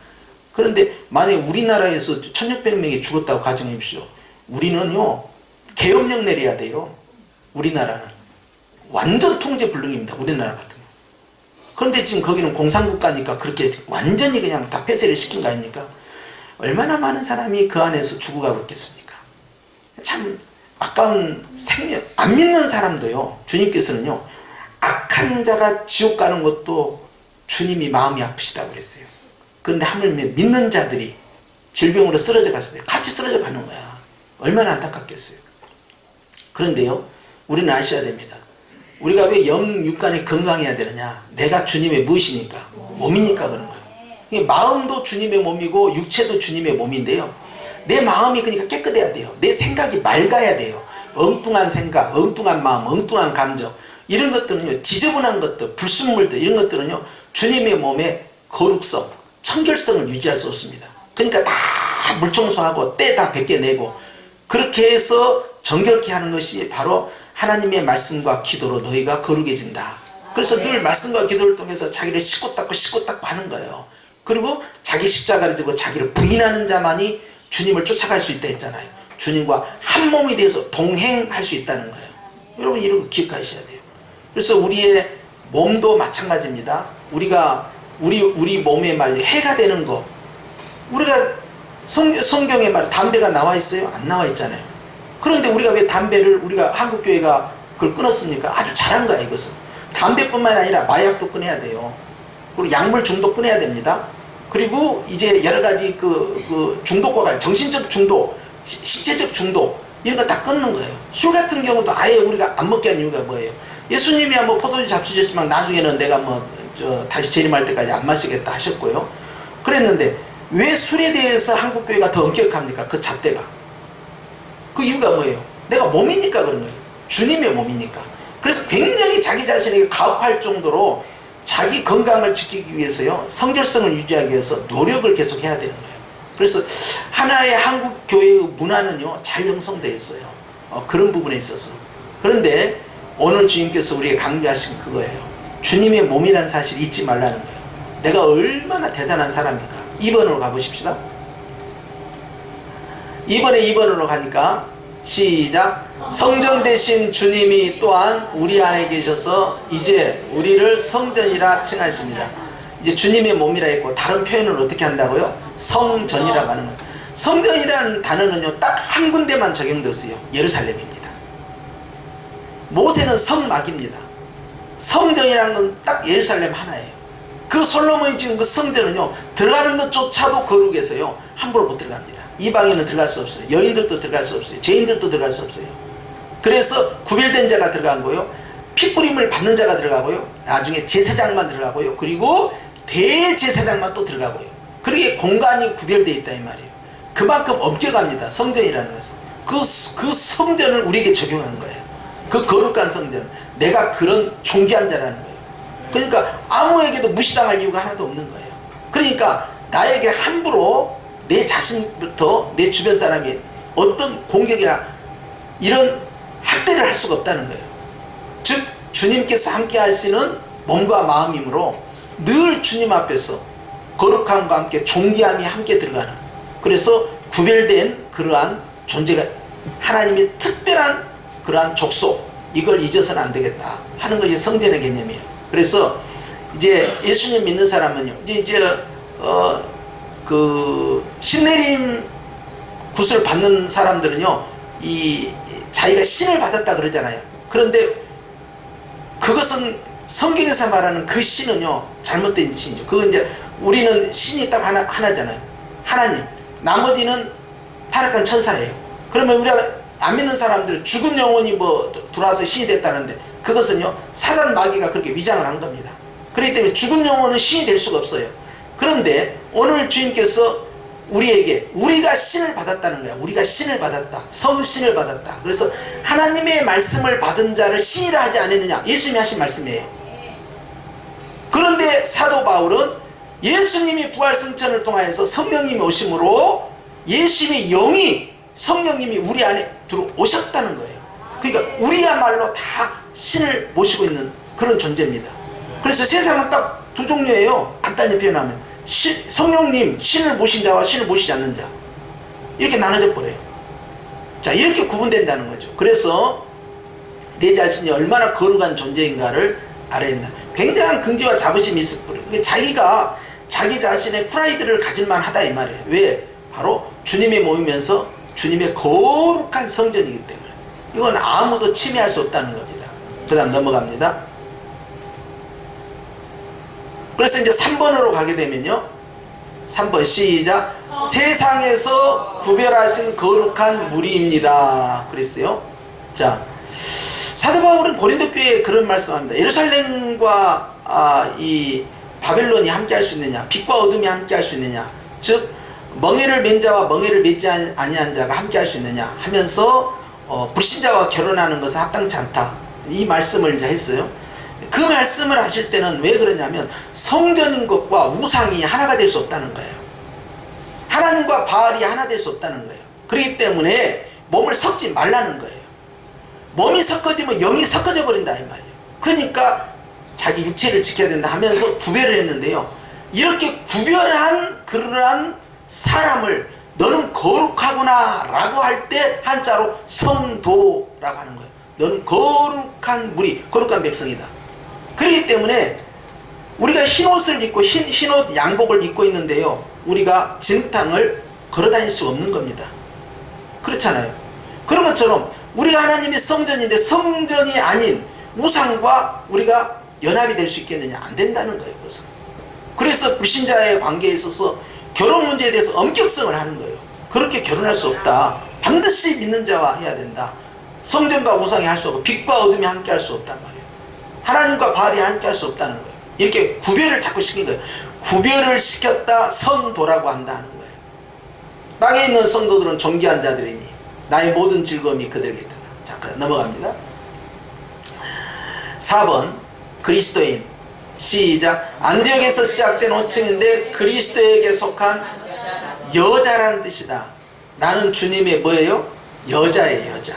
그런데 만약에 우리나라에서 1600명이 죽었다고 가정해 보십시오. 우리는요, 계엄령 내려야 돼요. 우리나라는 완전 통제 불능입니다. 우리나라 같은 거. 그런데 지금 거기는 공산국가니까 그렇게 완전히 그냥 다 폐쇄를 시킨 거 아닙니까? 얼마나 많은 사람이 그 안에서 죽어가고 있겠습니까? 참 아까운 생명. 안 믿는 사람도요, 주님께서는요, 악한 자가 지옥 가는 것도 주님이 마음이 아프시다고 그랬어요. 그런데 하물며 믿는 자들이 질병으로 쓰러져 갔을 때 같이 쓰러져 가는 거야. 얼마나 안타깝겠어요. 그런데요, 우리는 아셔야 됩니다. 우리가 왜 영육간에 건강해야 되느냐? 내가 주님의 무엇이니까? 몸이니까 그런 거예요. 마음도 주님의 몸이고 육체도 주님의 몸인데요, 내 마음이 그러니까 깨끗해야 돼요. 내 생각이 맑아야 돼요. 엉뚱한 생각, 엉뚱한 마음, 엉뚱한 감정, 이런 것들은요, 지저분한 것들, 불순물들, 이런 것들은요, 주님의 몸의 거룩성, 청결성을 유지할 수 없습니다. 그러니까 다 물청소하고 때 다 벗겨내고 그렇게 해서 정결케 하는 것이 바로 하나님의 말씀과 기도로 너희가 거룩해진다. 그래서 늘 말씀과 기도를 통해서 자기를 씻고 닦고 하는 거예요. 그리고 자기 십자가를 들고 자기를 부인하는 자만이 주님을 쫓아갈 수 있다 했잖아요. 주님과 한 몸이 되어서 동행할 수 있다는 거예요. 여러분, 이런 거 기억하셔야 돼요. 그래서 우리의 몸도 마찬가지입니다. 우리 몸에 말 해가 되는 거, 우리가 성경에 말 담배가 나와 있어요? 안 나와 있잖아요. 그런데 우리가 왜 담배를, 우리가 한국교회가 그걸 끊었습니까? 아주 잘한 거야. 이것은 담배뿐만 아니라 마약도 끊어야 돼요. 그리고 약물 중독 끊어야 됩니다. 그리고 이제 여러 가지 그 중독과 관련, 정신적 중독, 신체적 중독, 이런 거 다 끊는 거예요. 술 같은 경우도 아예 우리가 안 먹게 한 이유가 뭐예요? 예수님이야 뭐 포도주 잡수셨지만 나중에는 내가 다시 재림할 때까지 안 마시겠다 하셨고요. 그랬는데 왜 술에 대해서 한국교회가 더 엄격합니까? 그 잣대가. 그 이유가 뭐예요? 내가 몸이니까 그런 거예요. 주님의 몸이니까. 그래서 굉장히 자기 자신에게 가혹할 정도로 자기 건강을 지키기 위해서요, 성결성을 유지하기 위해서 노력을 계속 해야 되는 거예요. 그래서 하나의 한국 교회의 문화는요, 잘 형성되어 있어요. 그런 부분에 있어서. 그런데 오늘 주님께서 우리에게 강조하신 그거예요. 주님의 몸이라는 사실 잊지 말라는 거예요. 내가 얼마나 대단한 사람인가. 2번으로 가보십시다. 2번으로 가니까 시작. 성전 대신 주님이 또한 우리 안에 계셔서 이제 우리를 성전이라 칭하십니다. 이제 주님의 몸이라 했고, 다른 표현을 어떻게 한다고요? 성전이라고 하는 거예요. 성전이라는 단어는요, 딱 한 군데만 적용됐어요. 예루살렘입니다. 모세는 성막입니다. 성전이라는 건 딱 예루살렘 하나예요. 그 솔로몬이 지은 그 성전은요, 들어가는 것조차도 거룩해서요, 함부로 못 들어갑니다. 이방인은 들어갈 수 없어요. 여인들도 들어갈 수 없어요. 죄인들도 들어갈 수 없어요. 그래서 구별된 자가 들어간 거요, 핏부림을 받는 자가 들어가고요, 나중에 제사장만 들어가고요, 그리고 대제사장만 또 들어가고요. 그렇게 공간이 구별되어 있다 이 말이에요. 그만큼 엄격합니다. 성전이라는 것은. 그 성전을 우리에게 적용한 거예요. 그 거룩한 성전. 내가 그런 존귀한 자라는 거예요. 그러니까 아무에게도 무시당할 이유가 하나도 없는 거예요. 그러니까 나에게 함부로 내 자신부터 내 주변 사람이 어떤 공격이나 이런 학대를 할 수가 없다는 거예요. 즉 주님께서 함께 하시는 몸과 마음이므로 늘 주님 앞에서 거룩함과 함께 존귀함이 함께 들어가는, 그래서 구별된 그러한 존재가 하나님의 특별한 그러한 족속, 이걸 잊어서는 안 되겠다 하는 것이 성전의 개념이에요. 그래서 이제 예수님 믿는 사람은요, 그 신내림 굿을 받는 사람들은요, 이 자기가 신을 받았다 그러잖아요. 그런데 그것은 성경에서 말하는 그 신은요, 잘못된 신이죠. 그건 이제 우리는 신이 딱 하나잖아요. 하나님. 나머지는 타락한 천사예요. 그러면 우리가 안 믿는 사람들은 죽은 영혼이 뭐 들어와서 신이 됐다는데, 그것은요, 사단 마귀가 그렇게 위장을 한 겁니다. 그렇기 때문에 죽은 영혼은 신이 될 수가 없어요. 그런데 오늘 주님께서 우리에게, 우리가 신을 받았다는 거야. 우리가 신을 받았다. 성신을 받았다. 그래서 하나님의 말씀을 받은 자를 신이라 하지 않았느냐. 예수님이 하신 말씀이에요. 그런데 사도 바울은 예수님이 부활승천을 통하여서 성령님이 오심으로 예수님의 영이, 성령님이 우리 안에 들어오셨다는 거예요. 그러니까 우리야말로 다 신을 모시고 있는 그런 존재입니다. 그래서 세상은 딱 두 종류예요. 간단히 표현하면 성령님, 신을 모신 자와 신을 모시지 않는 자, 이렇게 나눠져 버려요. 자, 이렇게 구분된다는 거죠. 그래서 내 자신이 얼마나 거룩한 존재인가를 알아야 된다. 굉장한 긍지와 자부심이 있을 뿐이에요. 자기가 자기 자신의 프라이드를 가질만 하다 이 말이에요. 왜? 바로 주님이 모이면서 주님의 거룩한 성전이기 때문에. 이건 아무도 침해할 수 없다는 겁니다. 그 다음 넘어갑니다. 그래서 이제 3번으로 가게 되면요, 3번 시작. 세상에서 구별하신 거룩한 무리입니다. 그랬어요. 자, 사도 바울은 고린도 교회에 그런 말씀합니다. 예루살렘과 이 바벨론이 함께 할 수 있느냐, 빛과 어둠이 함께 할 수 있느냐, 즉 멍에를 맨 자와 멍에를 맺지 아니한 자가 함께 할 수 있느냐 하면서 불신자와 결혼하는 것은 합당치 않다, 이 말씀을 이제 했어요. 그 말씀을 하실 때는 왜 그러냐면 성전인 것과 우상이 하나가 될 수 없다는 거예요. 하나님과 바알이 하나 될 수 없다는 거예요. 그렇기 때문에 몸을 섞지 말라는 거예요. 몸이 섞어지면 영이 섞어져 버린다 이 말이에요. 그러니까 자기 육체를 지켜야 된다 하면서 구별을 했는데요, 이렇게 구별한 그러한 사람을 너는 거룩하구나 라고 할 때 한자로 성도라고 하는 거예요. 너는 거룩한 무리, 거룩한 백성이다. 그렇기 때문에 우리가 흰옷을 입고 흰옷 양복을 입고 있는데요, 우리가 진흙탕을 걸어다닐 수 없는 겁니다. 그렇잖아요. 그런 것처럼 우리가 하나님의 성전인데 성전이 아닌 우상과 우리가 연합이 될 수 있겠느냐? 안 된다는 거예요. 그래서 불신자의 관계에 있어서 결혼 문제에 대해서 엄격성을 하는 거예요. 그렇게 결혼할 수 없다. 반드시 믿는 자와 해야 된다. 성전과 우상이 할 수 없고 빛과 어둠이 함께 할 수 없단 말이에요. 하나님과 바알이 함께 할 수 없다는 거예요. 이렇게 구별을 자꾸 시킨 거예요. 구별을 시켰다 성도라고 한다는 거예요. 땅에 있는 성도들은 존귀한 자들이니 나의 모든 즐거움이 그들에게 있다. 자, 넘어갑니다. 4번 그리스도인 시작. 안디옥에서 시작된 호칭인데 그리스도에게 속한 여자라는 뜻이다. 나는 주님의 뭐예요? 여자예요. 여자.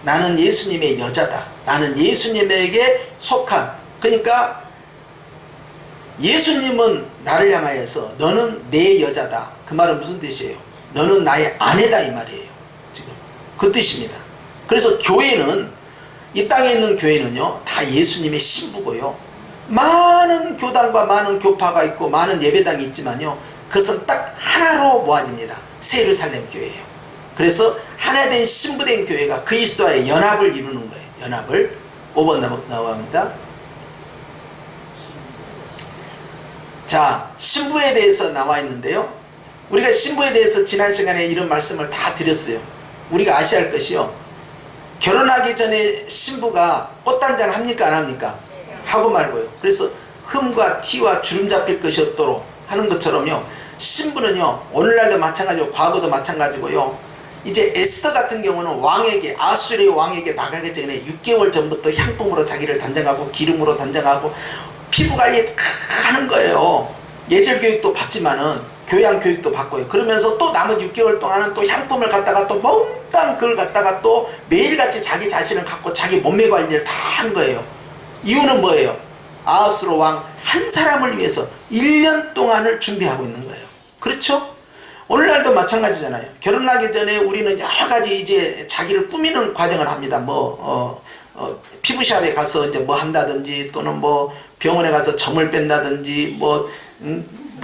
나는 예수님의 여자다. 나는 예수님에게 속한, 그러니까 예수님은 나를 향하여서 너는 내 여자다. 그 말은 무슨 뜻이에요? 너는 나의 아내다 이 말이에요. 지금 그 뜻입니다. 그래서 교회는, 이 땅에 있는 교회는요 다 예수님의 신부고요, 많은 교단과 많은 교파가 있고 많은 예배당이 있지만요, 그것은 딱 하나로 모아집니다. 새 예루살렘 교회예요. 그래서 하나된 신부된 교회가 그리스도와의 연합을 이루는 거예요. 연합을. 5번 나옵니다. 자, 신부에 대해서 나와 있는데요. 우리가 신부에 대해서 지난 시간에 이런 말씀을 다 드렸어요. 우리가 아셔야 할 것이요, 결혼하기 전에 신부가 꽃단장 합니까 안 합니까? 하고 말고요. 그래서 흠과 티와 주름 잡힐 것이 없도록 하는 것처럼요, 신부는요 오늘날도 마찬가지고 과거도 마찬가지고요, 이제 에스더 같은 경우는 왕에게, 아수르의 왕에게 나가기 전에 6개월 전부터 향품으로 자기를 단장하고 기름으로 단장하고 피부 관리 다 하는 거예요. 예절 교육도 받지만은 교양 교육도 받고요. 그러면서 또 나머지 6개월 동안은 또 향품을 갖다가 또 몽땅 그걸 갖다가 또 매일같이 자기 자신을 갖고 자기 몸매 관리를 다 한 거예요. 이유는 뭐예요? 아하스로 왕 한 사람을 위해서 1년 동안을 준비하고 있는 거예요. 그렇죠? 오늘날도 마찬가지잖아요. 결혼하기 전에 우리는 여러 가지 이제 자기를 꾸미는 과정을 합니다. 피부샵에 가서 이제 뭐 한다든지, 또는 뭐 병원에 가서 점을 뺀다든지, 뭐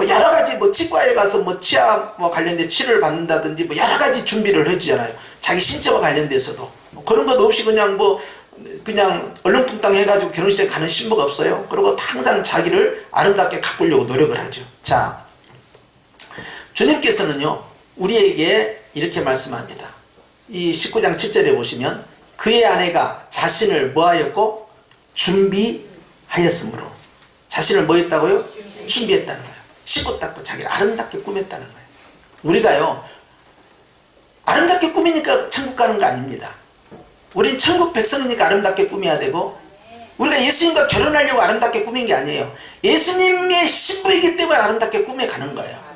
여러 가지, 뭐 치과에 가서 뭐 치아 뭐 관련된 치료를 받는다든지, 뭐 여러 가지 준비를 해주잖아요. 자기 신체와 관련돼서도. 그런 것 없이 그냥 얼렁뚱땅 해가지고 결혼식에 가는 신부가 없어요. 그리고 항상 자기를 아름답게 가꾸려고 노력을 하죠. 자, 주님께서는요 우리에게 이렇게 말씀합니다. 이 19장 7절에 보시면, 그의 아내가 자신을 뭐하였고? 준비하였으므로. 자신을 뭐 했다고요? 준비했다는 거예요. 씻고 닦고 자기를 아름답게 꾸몄다는 거예요. 우리가요 아름답게 꾸미니까 천국 가는 거 아닙니다. 우린 천국 백성이니까 아름답게 꾸며야 되고, 우리가 예수님과 결혼하려고 아름답게 꾸민 게 아니에요. 예수님의 신부이기 때문에 아름답게 꾸며가는 거예요.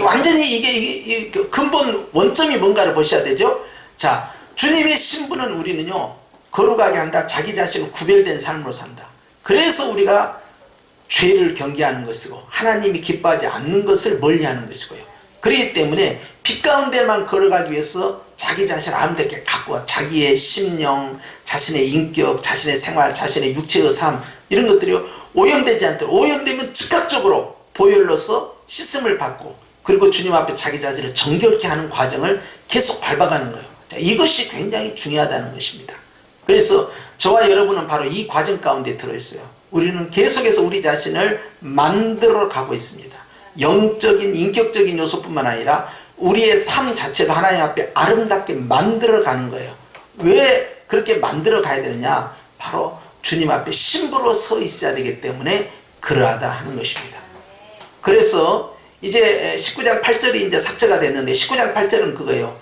완전히 이게 근본 원점이 뭔가를 보셔야 되죠. 자, 주님의 신부는 우리는요 거룩하게 한다. 자기 자신을 구별된 삶으로 산다. 그래서 우리가 죄를 경계하는 것이고 하나님이 기뻐하지 않는 것을 멀리하는 것이고요. 그렇기 때문에 빛 가운데만 걸어가기 위해서 자기 자신을 아름답게 갖고, 자기의 심령, 자신의 인격, 자신의 생활, 자신의 육체의 삶, 이런 것들이 오염되지 않도록, 오염되면 즉각적으로 보혈로서 씻음을 받고, 그리고 주님 앞에 자기 자신을 정결케 하는 과정을 계속 밟아가는 거예요. 자, 이것이 굉장히 중요하다는 것입니다. 그래서 저와 여러분은 바로 이 과정 가운데 들어있어요. 우리는 계속해서 우리 자신을 만들어 가고 있습니다. 영적인, 인격적인 요소뿐만 아니라 우리의 삶 자체도 하나님 앞에 아름답게 만들어 가는 거예요. 왜 그렇게 만들어 가야 되느냐? 바로 주님 앞에 신부로 서 있어야 되기 때문에 그러하다 하는 것입니다. 그래서 이제 19장 8절이 이제 삭제가 됐는데, 19장 8절은 그거예요.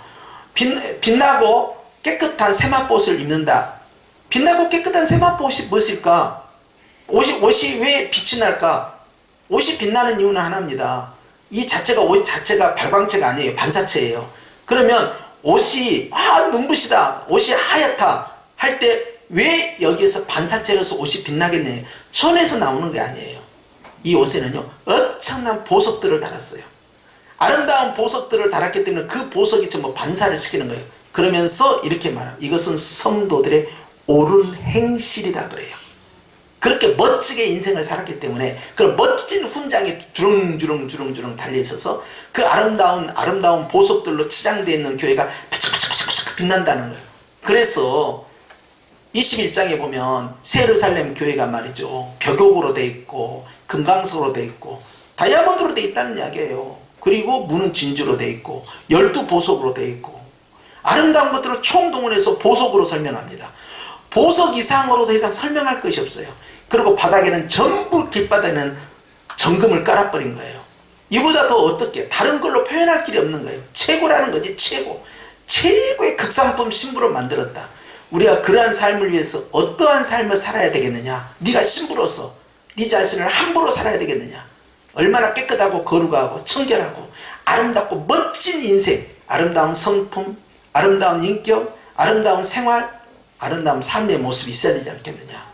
빛나고 깨끗한 세마포옷을 입는다. 빛나고 깨끗한 세마포옷이 무엇일까? 옷이 왜 빛이 날까? 옷이 빛나는 이유는 하나입니다. 이 자체가, 옷 자체가 발광체가 아니에요. 반사체예요. 그러면 옷이 눈부시다, 옷이 하얗다 할 때 왜 여기에서 반사체에서 옷이 빛나겠네요? 천에서 나오는 게 아니에요. 이 옷에는요 엄청난 보석들을 달았어요. 아름다운 보석들을 달았기 때문에 그 보석이 전부 반사를 시키는 거예요. 그러면서 이렇게 말합니다. 이것은 성도들의 옳은 행실이라 그래요. 그렇게 멋지게 인생을 살았기 때문에 그런 멋진 훈장이 주렁주렁 달려있어서 그 아름다운 보석들로 치장되어 있는 교회가 반짝반짝 빛난다는 거예요. 그래서 21장에 보면 새 예루살렘 교회가 말이죠, 벽옥으로 되어 있고 금강석으로 되어 있고 다이아몬드로 되어 있다는 이야기예요. 그리고 문은 진주로 되어 있고 12보석으로 되어 있고, 아름다운 것들을 총동원해서 보석으로 설명합니다. 보석 이상으로 더 이상 설명할 것이 없어요. 그리고 바닥에는 전부 길바닥에는 정금을 깔아버린 거예요. 이보다 더 어떻게 다른 걸로 표현할 길이 없는 거예요. 최고라는 거지. 최고의 극상품 신부로 만들었다. 우리가 그러한 삶을 위해서 어떠한 삶을 살아야 되겠느냐? 네가 신부로서 네 자신을 함부로 살아야 되겠느냐? 얼마나 깨끗하고 거룩하고 청결하고 아름답고 멋진 인생, 아름다운 성품, 아름다운 인격, 아름다운 생활, 아름다운 삶의 모습이 있어야 되지 않겠느냐?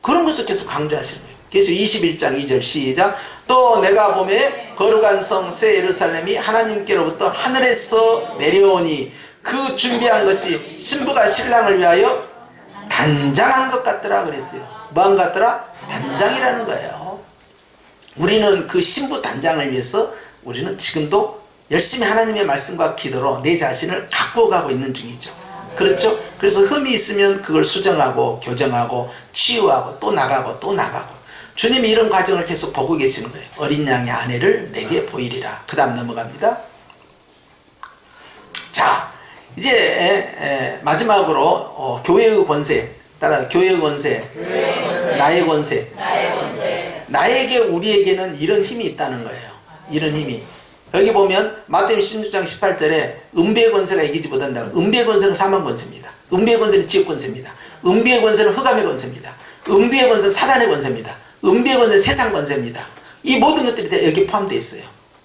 그런 것을 계속 강조하시는 거예요. 그래서 21장 2절 시작. 또 내가 보매 거룩한 성 새 예루살렘이 하나님께로부터 하늘에서 내려오니 그 준비한 것이 신부가 신랑을 위하여 단장한 것 같더라 그랬어요. 뭐한 것 같더라? 단장이라는 거예요. 우리는 그 신부 단장을 위해서 우리는 지금도 열심히 하나님의 말씀과 기도로 내 자신을 가꾸어가고 있는 중이죠. 그렇죠? 그래서 흠이 있으면 그걸 수정하고 교정하고 치유하고 또 나가고 또 나가고, 주님이 이런 과정을 계속 보고 계시는 거예요. 어린 양의 아내를 내게 보이리라. 그 다음 넘어갑니다. 자, 이제 마지막으로 교회의 권세, 따라 교회의 권세, 나의 권세. 나에게, 우리에게는 이런 힘이 있다는 거예요. 이런 힘이. 여기 보면 마태복음 16장 18절에 은비의 권세가 이기지 못한다. 은비의 권세는 사망 권세입니다. 은비의 권세는 지옥 권세입니다. 은비의 권세는 흑암의 권세입니다. 은비의 권세는 사단의 권세입니다. 은비의 권세는 세상 권세입니다. 이 모든 것들이 다 여기 포함되어 있어요.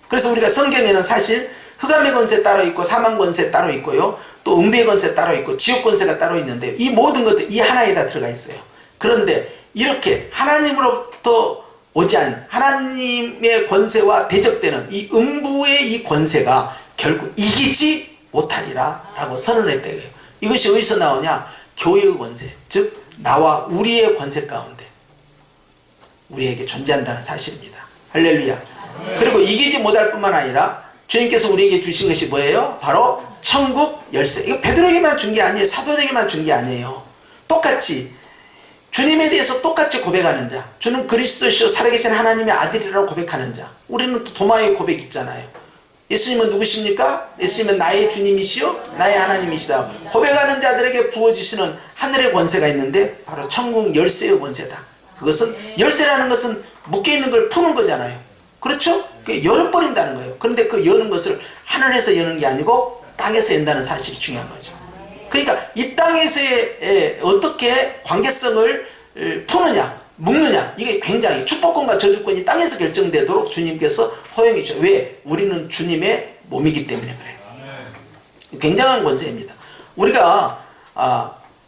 그래서 우리가 성경에는 사실 흑암의 권세 따로 있고 사망 권세 따로 있고요, 또 은비의 권세 따로 있고 지옥 권세가 따로 있는데, 이 모든 것들 이 하나에 다 들어가 있어요. 그런데 이렇게 하나님으로부터 오지 않은 하나님의 권세와 대적되는 이 음부의 이 권세가 결국 이기지 못하리라 라고 선언했다 이거예요. 이것이 어디서 나오냐? 교회의 권세, 즉 나와 우리의 권세 가운데 우리에게 존재한다는 사실입니다. 할렐루야. 그리고 이기지 못할 뿐만 아니라 주님께서 우리에게 주신 것이 뭐예요? 바로 천국 열쇠. 이거 베드로에게만 준 게 아니에요. 사도에게만 준 게 아니에요. 똑같이 주님에 대해서 똑같이 고백하는 자, 주는 그리스도시요 살아계신 하나님의 아들이라고 고백하는 자. 우리는 또 도마의 고백 있잖아요. 예수님은 누구십니까? 예수님은 나의 주님이시요 나의 하나님이시다. 고백하는 자들에게 부어주시는 하늘의 권세가 있는데 바로 천국 열쇠의 권세다. 그것은, 열쇠라는 것은 묶여있는 걸 푸는 거잖아요. 그렇죠? 열어버린다는 거예요. 그런데 그 여는 것을 하늘에서 여는 게 아니고 땅에서 연다는 사실이 중요한 거죠. 그러니까 이 땅에서의 어떻게 관계성을 푸느냐, 묶느냐, 이게 굉장히 축복권과 저주권이 땅에서 결정되도록 주님께서 허용해 주셔요. 왜? 우리는 주님의 몸이기 때문에 그래요. 굉장한 권세입니다. 우리가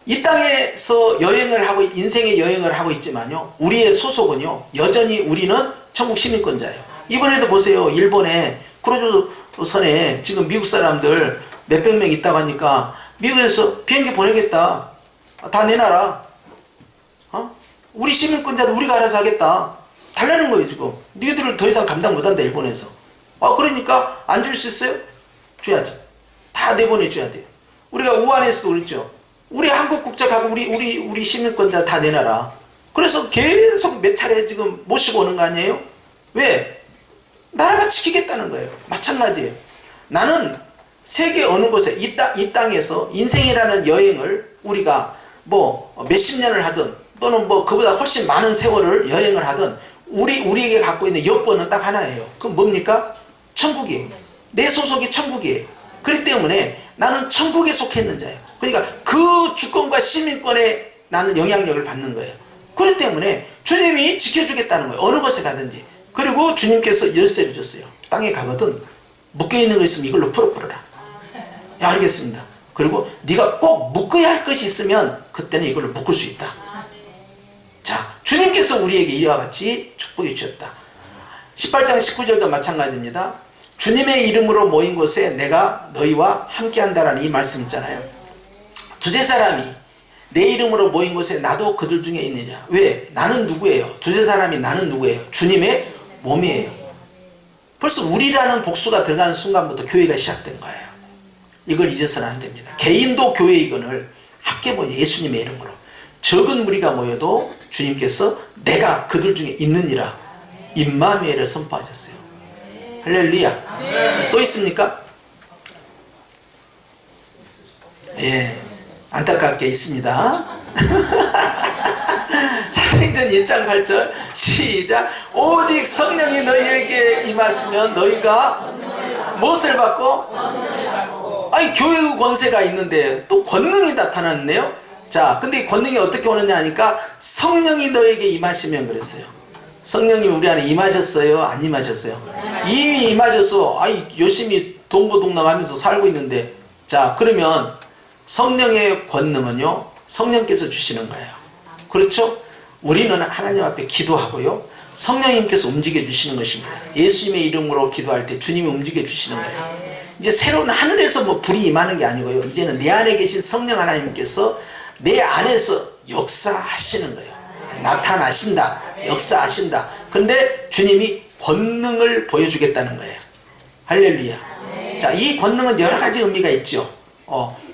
이 땅에서 여행을 하고 인생의 여행을 하고 있지만요, 우리의 소속은요 여전히 우리는 천국 시민권자예요. 이번에도 보세요. 일본에 크루즈선에 지금 미국 사람들 몇백 명 있다고 하니까 미국에서 비행기 보내겠다. 다 내놔라. 우리 시민권자도 우리가 알아서 하겠다. 달라는 거예요 지금. 너희들을 더 이상 감당 못한다 일본에서. 그러니까 안 줄 수 있어요? 줘야지. 다 내보내줘야 돼요. 우리가 우한에서도 그랬죠. 우리 한국 국적하고 우리 시민권자 다 내놔라. 그래서 계속 몇 차례 지금 모시고 오는 거 아니에요? 왜? 나라가 지키겠다는 거예요. 마찬가지예요. 나는 세계 어느 곳에 이 땅에서 인생이라는 여행을 우리가 뭐 몇십 년을 하든 또는 뭐 그보다 훨씬 많은 세월을 여행을 하든 우리에게 갖고 있는 여권은 딱 하나예요. 그럼 뭡니까? 천국이에요. 내 소속이 천국이에요. 그렇기 때문에 나는 천국에 속했는 자예요. 그러니까 그 주권과 시민권에 나는 영향력을 받는 거예요. 그렇기 때문에 주님이 지켜주겠다는 거예요. 어느 곳에 가든지. 그리고 주님께서 열쇠를 줬어요. 땅에 가거든 묶여있는 거 있으면 이걸로 풀어버려라. 야, 알겠습니다. 그리고 네가 꼭 묶어야 할 것이 있으면 그때는 이걸로 묶을 수 있다. 자, 주님께서 우리에게 이와 같이 축복해 주셨다. 18장 19절도 마찬가지입니다. 주님의 이름으로 모인 곳에 내가 너희와 함께 한다라는 이 말씀 있잖아요. 두세 사람이 내 이름으로 모인 곳에 나도 그들 중에 있느냐. 왜? 나는 누구예요? 두세 사람이 나는 누구예요? 주님의 몸이에요. 벌써 우리라는 복수가 들어가는 순간부터 교회가 시작된 거예요. 이걸 잊어서는 안 됩니다. 개인도 교회이건을 함께 모여 예수님의 이름으로 적은 무리가 모여도 주님께서 내가 그들 중에 있느니라 임마누엘을 선포하셨어요. 할렐루야. 또 있습니까? 예, 안타깝게 있습니다. 사도행전 1장 8절 시작. 오직 성령이 너희에게 임하시면 너희가 무엇을 받고? 아니, 교회의 권세가 있는데 또 권능이 나타났네요. 자, 근데 이 권능이 어떻게 오느냐 하니까 성령이 너에게 임하시면 그랬어요. 성령님이 우리 안에 임하셨어요? 안 임하셨어요? 이미 임하셔서 열심히 동고동락하면서 살고 있는데, 자, 그러면 성령의 권능은요 성령께서 주시는 거예요. 그렇죠? 우리는 하나님 앞에 기도하고요 성령님께서 움직여 주시는 것입니다. 예수님의 이름으로 기도할 때 주님이 움직여 주시는 거예요. 이제 새로운 하늘에서 뭐 불이 임하는 게 아니고요, 이제는 내 안에 계신 성령 하나님께서 내 안에서 역사하시는 거예요. 나타나신다, 역사하신다. 그런데 주님이 권능을 보여주겠다는 거예요. 할렐루야. 자, 이 권능은 여러 가지 의미가 있죠.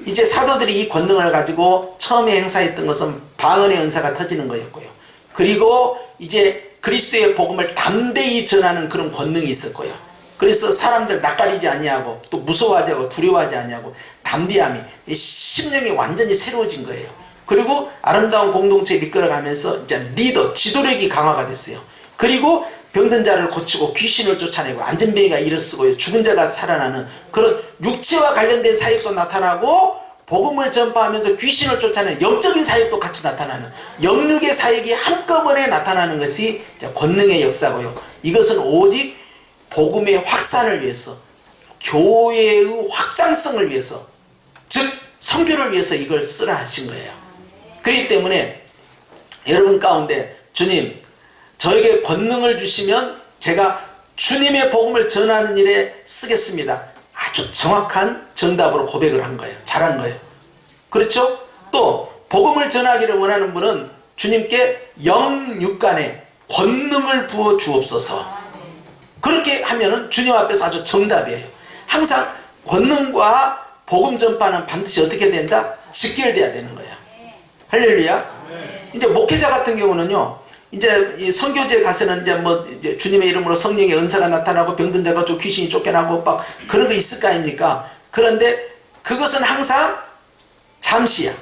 이제 사도들이 이 권능을 가지고 처음에 행사했던 것은 방언의 은사가 터지는 거였고요. 그리고 이제 그리스도의 복음을 담대히 전하는 그런 권능이 있었고요. 그래서 사람들 낯가리지 아니하고 또 무서워하지 않고 두려워하지 아니하고 담대함이 심령이 완전히 새로워진 거예요. 그리고 아름다운 공동체를 이끌어가면서 이제 리더, 지도력이 강화가 됐어요. 그리고 병든 자를 고치고 귀신을 쫓아내고 안전뱅이가 일어서고 죽은 자가 살아나는 그런 육체와 관련된 사역도 나타나고 복음을 전파하면서 귀신을 쫓아내는 영적인 사역도 같이 나타나는 영육의 사역이 한꺼번에 나타나는 것이 권능의 역사고요. 이것은 오직 복음의 확산을 위해서, 교회의 확장성을 위해서, 즉 선교를 위해서 이걸 쓰라 하신 거예요. 그렇기 때문에 여러분 가운데 주님 저에게 권능을 주시면 제가 주님의 복음을 전하는 일에 쓰겠습니다. 아주 정확한 정답으로 고백을 한 거예요. 잘한 거예요. 그렇죠? 또 복음을 전하기를 원하는 분은 주님께 영육간에 권능을 부어 주옵소서. 그렇게 하면은 주님 앞에서 아주 정답이에요. 항상 권능과 복음 전파는 반드시 어떻게 된다? 직결돼야 되는 거야. 할렐루야. 이제 목회자 같은 경우는요, 이제 이 선교지에 가서는 이제 주님의 이름으로 성령의 은사가 나타나고 병든 자가 귀신이 쫓겨나고 막 그런 거 있을 거 아닙니까? 그런데 그것은 항상 잠시야.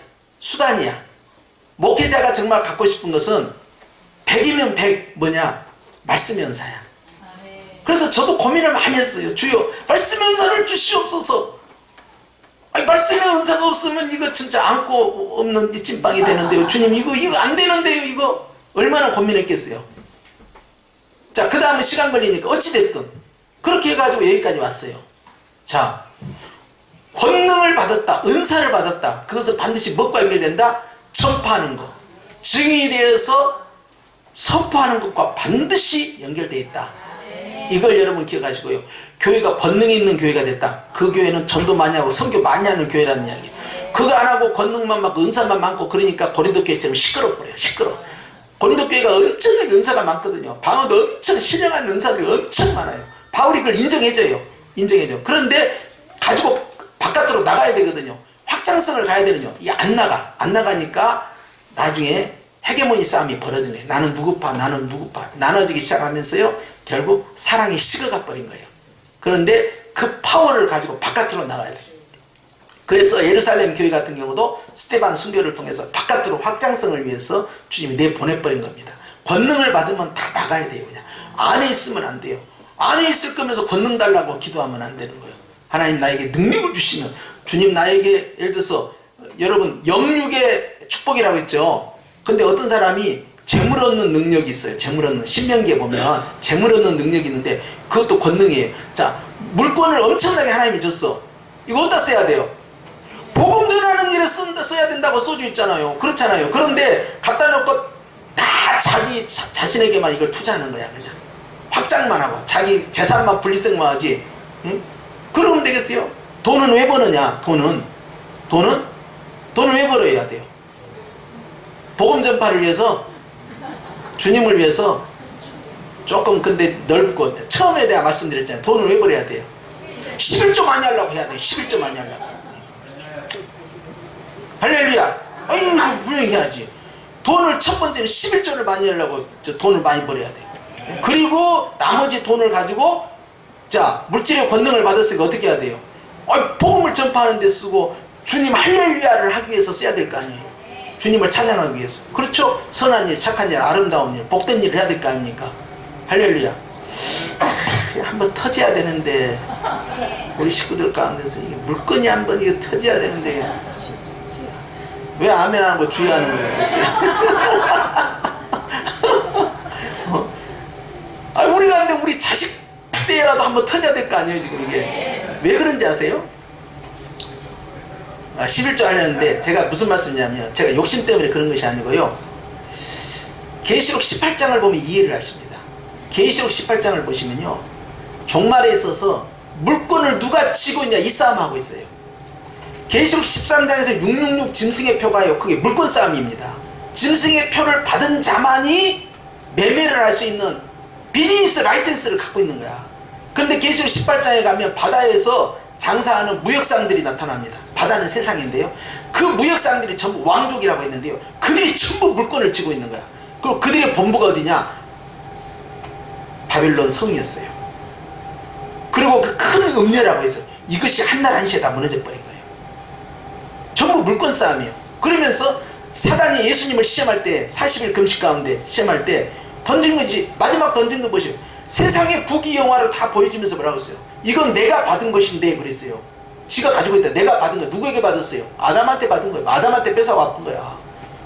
수단이야. 목회자가 정말 갖고 싶은 것은 100이면 100 뭐냐? 말씀 연사야. 그래서 저도 고민을 많이 했어요. 주여 말씀 연사를 주시옵소서. 아니 말씀의 은사가 없으면 이거 진짜 안고 없는 찐빵이 되는데요. 주님 이거 안 되는데요. 이거 얼마나 고민했겠어요. 자, 그 다음에 시간 걸리니까 어찌됐든 그렇게 해가지고 여기까지 왔어요. 자, 권능을 받았다, 은사를 받았다. 그것은 반드시 무엇과 연결된다? 전파하는 것, 증인이 되어서 선포하는 것과 반드시 연결되어 있다. 이걸 여러분 기억하시고요. 교회가 권능이 있는 교회가 됐다. 그 교회는 전도 많이 하고 선교 많이 하는 교회라는 이야기. 그거 안 하고 권능만 많고 은사만 많고 그러니까 고린도 교회처럼 시끄럽고요. 시끄러. 고린도 교회가 엄청나게 은사가 많거든요. 방언도 엄청 신령한 은사들이 엄청 많아요. 바울이 그걸 인정해줘요. 인정해줘. 그런데 가지고 바깥으로 나가야 되거든요. 확장성을 가야 되는요. 이게 안 나가. 안 나가니까 나중에 헤게모니 싸움이 벌어진 거예요. 나는 누구파, 나는 누구파. 나눠지기 시작하면서요. 결국 사랑이 식어가 버린 거예요. 그런데 그 파워를 가지고 바깥으로 나가야 돼요. 그래서 예루살렘 교회 같은 경우도 스데반 순교를 통해서 바깥으로 확장성을 위해서 주님이 내보내버린 겁니다. 권능을 받으면 다 나가야 돼요. 그냥 안에 있으면 안 돼요. 안에 있을 거면서 권능 달라고 기도하면 안 되는 거예요. 하나님 나에게 능력을 주시면, 주님 나에게 예를 들어서 여러분 영육의 축복이라고 했죠. 근데 어떤 사람이 재물 얻는 능력이 있어요. 재물 얻는, 신명기에 보면 재물 얻는 능력이 있는데 그것도 권능이에요. 자, 물건을 엄청나게 하나님이 줬어. 이거 어디다 써야 돼요? 복음 전하는 일에 써야 된다고 써져 있잖아요. 그렇잖아요. 그런데 갖다 놓고 다 자신에게만 이걸 투자하는 거야. 그냥 확장만 하고 자기 재산만 분리성만 하지. 응? 그러면 되겠어요? 돈은 왜 버느냐? 돈은 왜 벌어야 돼요? 복음 전파를 위해서, 주님을 위해서 조금 근데 넓고, 처음에 내가 말씀드렸잖아요. 돈을 왜 벌어야 돼요? 11조 많이 하려고 해야 돼요. 11조 많이 하려고. 할렐루야. 아유, 이거 분명히 해야지. 돈을 첫 번째는 11조를 많이 하려고 돈을 많이 벌어야 돼요. 그리고 나머지 돈을 가지고, 자, 물질의 권능을 받았으니까 어떻게 해야 돼요? 복음을 전파하는 데 쓰고 주님 할렐루야를 하기 위해서 써야 될 거 아니에요. 주님을 찬양하기 위해서. 그렇죠? 선한 일, 착한 일, 아름다운 일, 복된 일을 해야 될 거 아닙니까? 할렐루야. 한번 터져야 되는데, 우리 식구들 가운데서 이게 물건이 한번 이게 터져야 되는데 왜 아멘 안 하고 주의하는 거예요? 우리가 근데 우리 자식 때라도 한번 터져야 될 거 아니에요. 지금 이게 왜 그런지 아세요? 11조 하려는데 제가 무슨 말씀이냐면, 제가 욕심 때문에 그런 것이 아니고요, 계시록 18장을 보면 이해를 하십니다. 계시록 18장을 보시면요, 종말에 있어서 물건을 누가 쥐고 있냐 이 싸움하고 있어요. 계시록 13장에서 666 짐승의 표가요, 그게 물건 싸움입니다. 짐승의 표를 받은 자만이 매매를 할 수 있는 비즈니스 라이센스를 갖고 있는 거야. 그런데 계시록 18장에 가면 바다에서 장사하는 무역상들이 나타납니다. 바다는 세상인데요. 그 무역상들이 전부 왕족이라고 했는데요. 그들이 전부 물건을 쥐고 있는 거야. 그리고 그들의 본부가 어디냐? 바벨론 성이었어요. 그리고 그 큰 음녀라고 해서 이것이 한날 한시에 다 무너져 버린 거예요. 전부 물건 싸움이에요. 그러면서 사단이 예수님을 시험할 때 40일 금식 가운데 시험할 때 던진 것이 마지막 던진 거 보시면 세상의 부귀영화를 다 보여주면서 뭐라고 했어요? 이건 내가 받은 것인데 그랬어요. 지가 가지고 있다. 내가 받은 거. 누구에게 받았어요? 아담한테 받은 거예요. 아담한테 뺏어왔던 거야.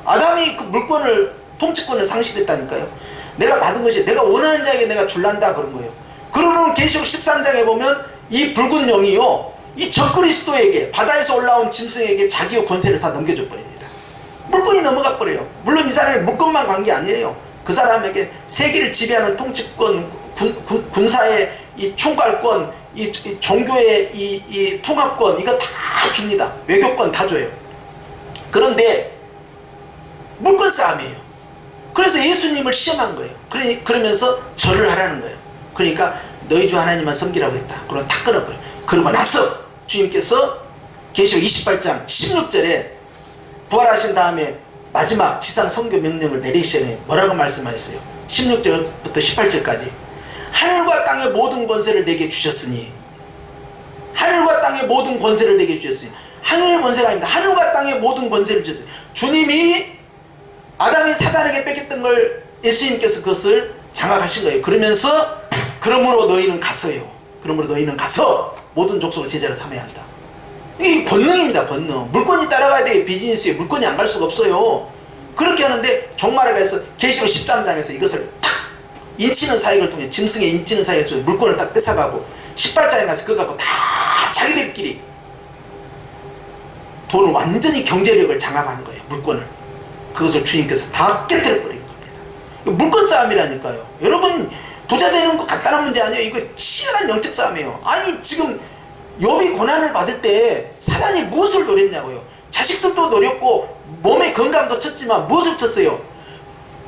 아담이 그 물건을 통치권을 상실했다니까요. 내가 받은 것이 내가 원하는 자에게 내가 줄란다 그런 거예요. 그러면 계시록 13장에 보면 이 붉은 용이요 이 적그리스도에게 바다에서 올라온 짐승에게 자기의 권세를 다 넘겨줘 버립니다. 물건이 넘어가 버려요. 물론 이 사람이 물건만 간 게 아니에요. 그 사람에게 세계를 지배하는 통치권, 군사의 이 총괄권, 이 종교의 이 통합권 이거 다 줍니다. 외교권 다 줘요. 그런데 물건 싸움이에요. 그래서 예수님을 시험한 거예요. 그러면서 절을 하라는 거예요. 그러니까 너희 주 하나님만 섬기라고 했다. 그럼 다 끊어버려. 그러고 나서 주님께서 계시록 28장 16절에 부활하신 다음에 마지막 지상 선교 명령을 내리시니 뭐라고 말씀하셨어요? 16절부터 18절까지 하늘과 땅의 모든 권세를 내게 주셨으니 하늘과 땅의 모든 권세를 내게 주셨으니 하늘의 권세가 아닙니다. 하늘과 땅의 모든 권세를 주셨어요. 주님이 아담이 사단에게 뺏겼던 걸 예수님께서 그것을 장악하신 거예요. 그러면서 그러므로 너희는 가서요. 그러므로 너희는 가서 모든 족속을 제자로 삼아야 한다. 이게 권능입니다. 권능. 물건이 따라가야 돼요. 비즈니스에 물건이 안 갈 수가 없어요. 그렇게 하는데 종말에 가서 계시록 13장에서 이것을 탁 인치는 사역을 통해 짐승의 인치는 사역을 통해 물건을 딱 뺏어가고 18장에 가서 그거 갖고 다 자기들끼리 돈을 완전히 경제력을 장악하는 거예요. 물건을. 그것을 주님께서 다 깨뜨려 버리는 겁니다. 물건 싸움이라니까요. 여러분 부자 되는 거 간단한 문제 아니에요. 이거 치열한 영적 싸움이에요. 아니 지금 욥이 고난을 받을 때 사단이 무엇을 노렸냐고요. 자식들도 노렸고 몸의 건강도 쳤지만 무엇을 쳤어요?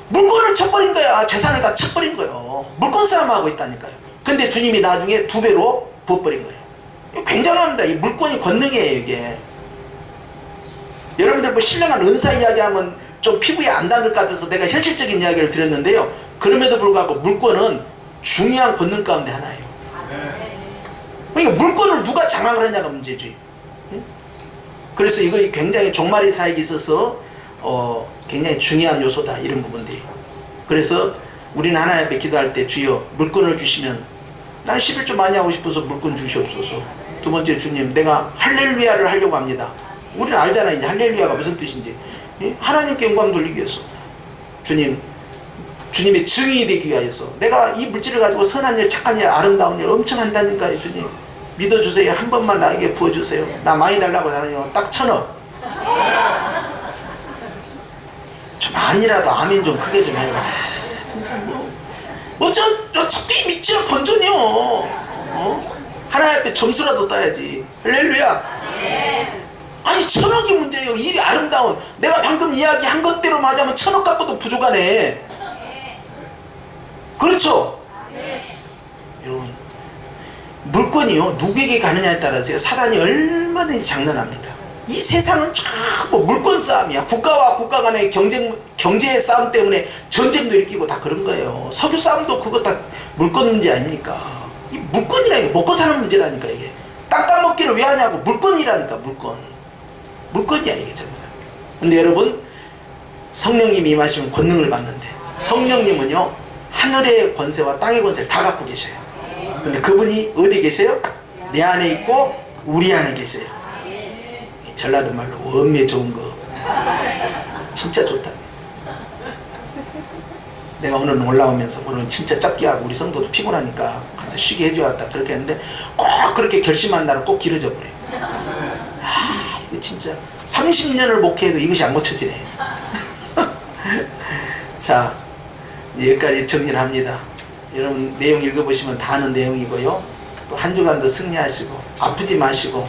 물건을 쳐버린 거야. 재산을 다 쳐버린 거예요. 물건 싸움하고 있다니까요. 근데 주님이 나중에 2배로 부어버린 거예요. 굉장합니다. 이 물건이 권능이에요. 이게 여러분들 뭐 신령한 은사 이야기하면 좀 피부에 안 닿을 것 같아서 내가 현실적인 이야기를 드렸는데요. 그럼에도 불구하고 물건은 중요한 권능 가운데 하나예요. 그러니까 물건을 누가 장악을 하냐가 문제지. 그래서 이거 굉장히 종말의 사역이 있어서 굉장히 중요한 요소다. 이런 부분들이. 그래서 우리는 하나님 앞에 기도할 때 주여 물건을 주시면 난 11조 많이 하고 싶어서 물건 주시옵소서. 두 번째 주님 내가 할렐루야를 하려고 합니다. 우리는 알잖아 이제 할렐루야가 무슨 뜻인지. 하나님께 영광 돌리기 위해서 주님의 증인이 되기 위하여서 내가 이 물질을 가지고 선한 일, 착한 일, 아름다운 일 엄청 한다니까요. 주님 믿어주세요. 한 번만 나에게 부어주세요. 나 많이 달라고 나는요 딱 1,000원. 좀 아니라도 아멘 좀 크게 좀 해봐. 진짜 어차피 믿지야 건전이요. 하나님 앞에 점수라도 따야지. 할렐루야. 아니 1,000억이 문제예요. 일이 아름다운 내가 방금 이야기한 것대로 맞으면 1,000억 갖고도 부족하네. 그렇죠? 여러분 물건이요 누구에게 가느냐에 따라서요 사단이 얼마든지 장난합니다. 이 세상은 전부 물건 싸움이야. 국가와 국가 간의 경제의 싸움 때문에 전쟁도 일으키고 다 그런 거예요. 석유 싸움도 그거 다 물건 문제 아닙니까? 이 물건이라니까 먹고 사는 문제라니까. 이게 땅 따먹기를 왜 하냐고. 물건이라니까. 물건이야 이게 전부 다. 근데 여러분 성령님이 임하시면 권능을 받는데 성령님은요 하늘의 권세와 땅의 권세를 다 갖고 계셔요. 근데 그분이 어디 계세요? 내 안에 있고 우리 안에 계세요. 전라도 말로 원매 좋은 거 진짜 좋다. 내가 오늘 올라오면서 오늘 진짜 짭기하고 우리 성도도 피곤하니까 가서 쉬게 해줘 왔다 그렇게 했는데 꼭 그렇게 결심한 날은 꼭 길어져 버려. 이거 진짜 30년을 목회해도 이것이 안 고쳐지네. 자 여기까지 정리를 합니다. 여러분 내용 읽어보시면 다 아는 내용이고요. 또 한 주간도 승리하시고 아프지 마시고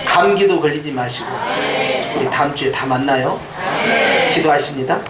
감기도 걸리지 마시고 우리 다음 주에 다 만나요. 기도하십니다.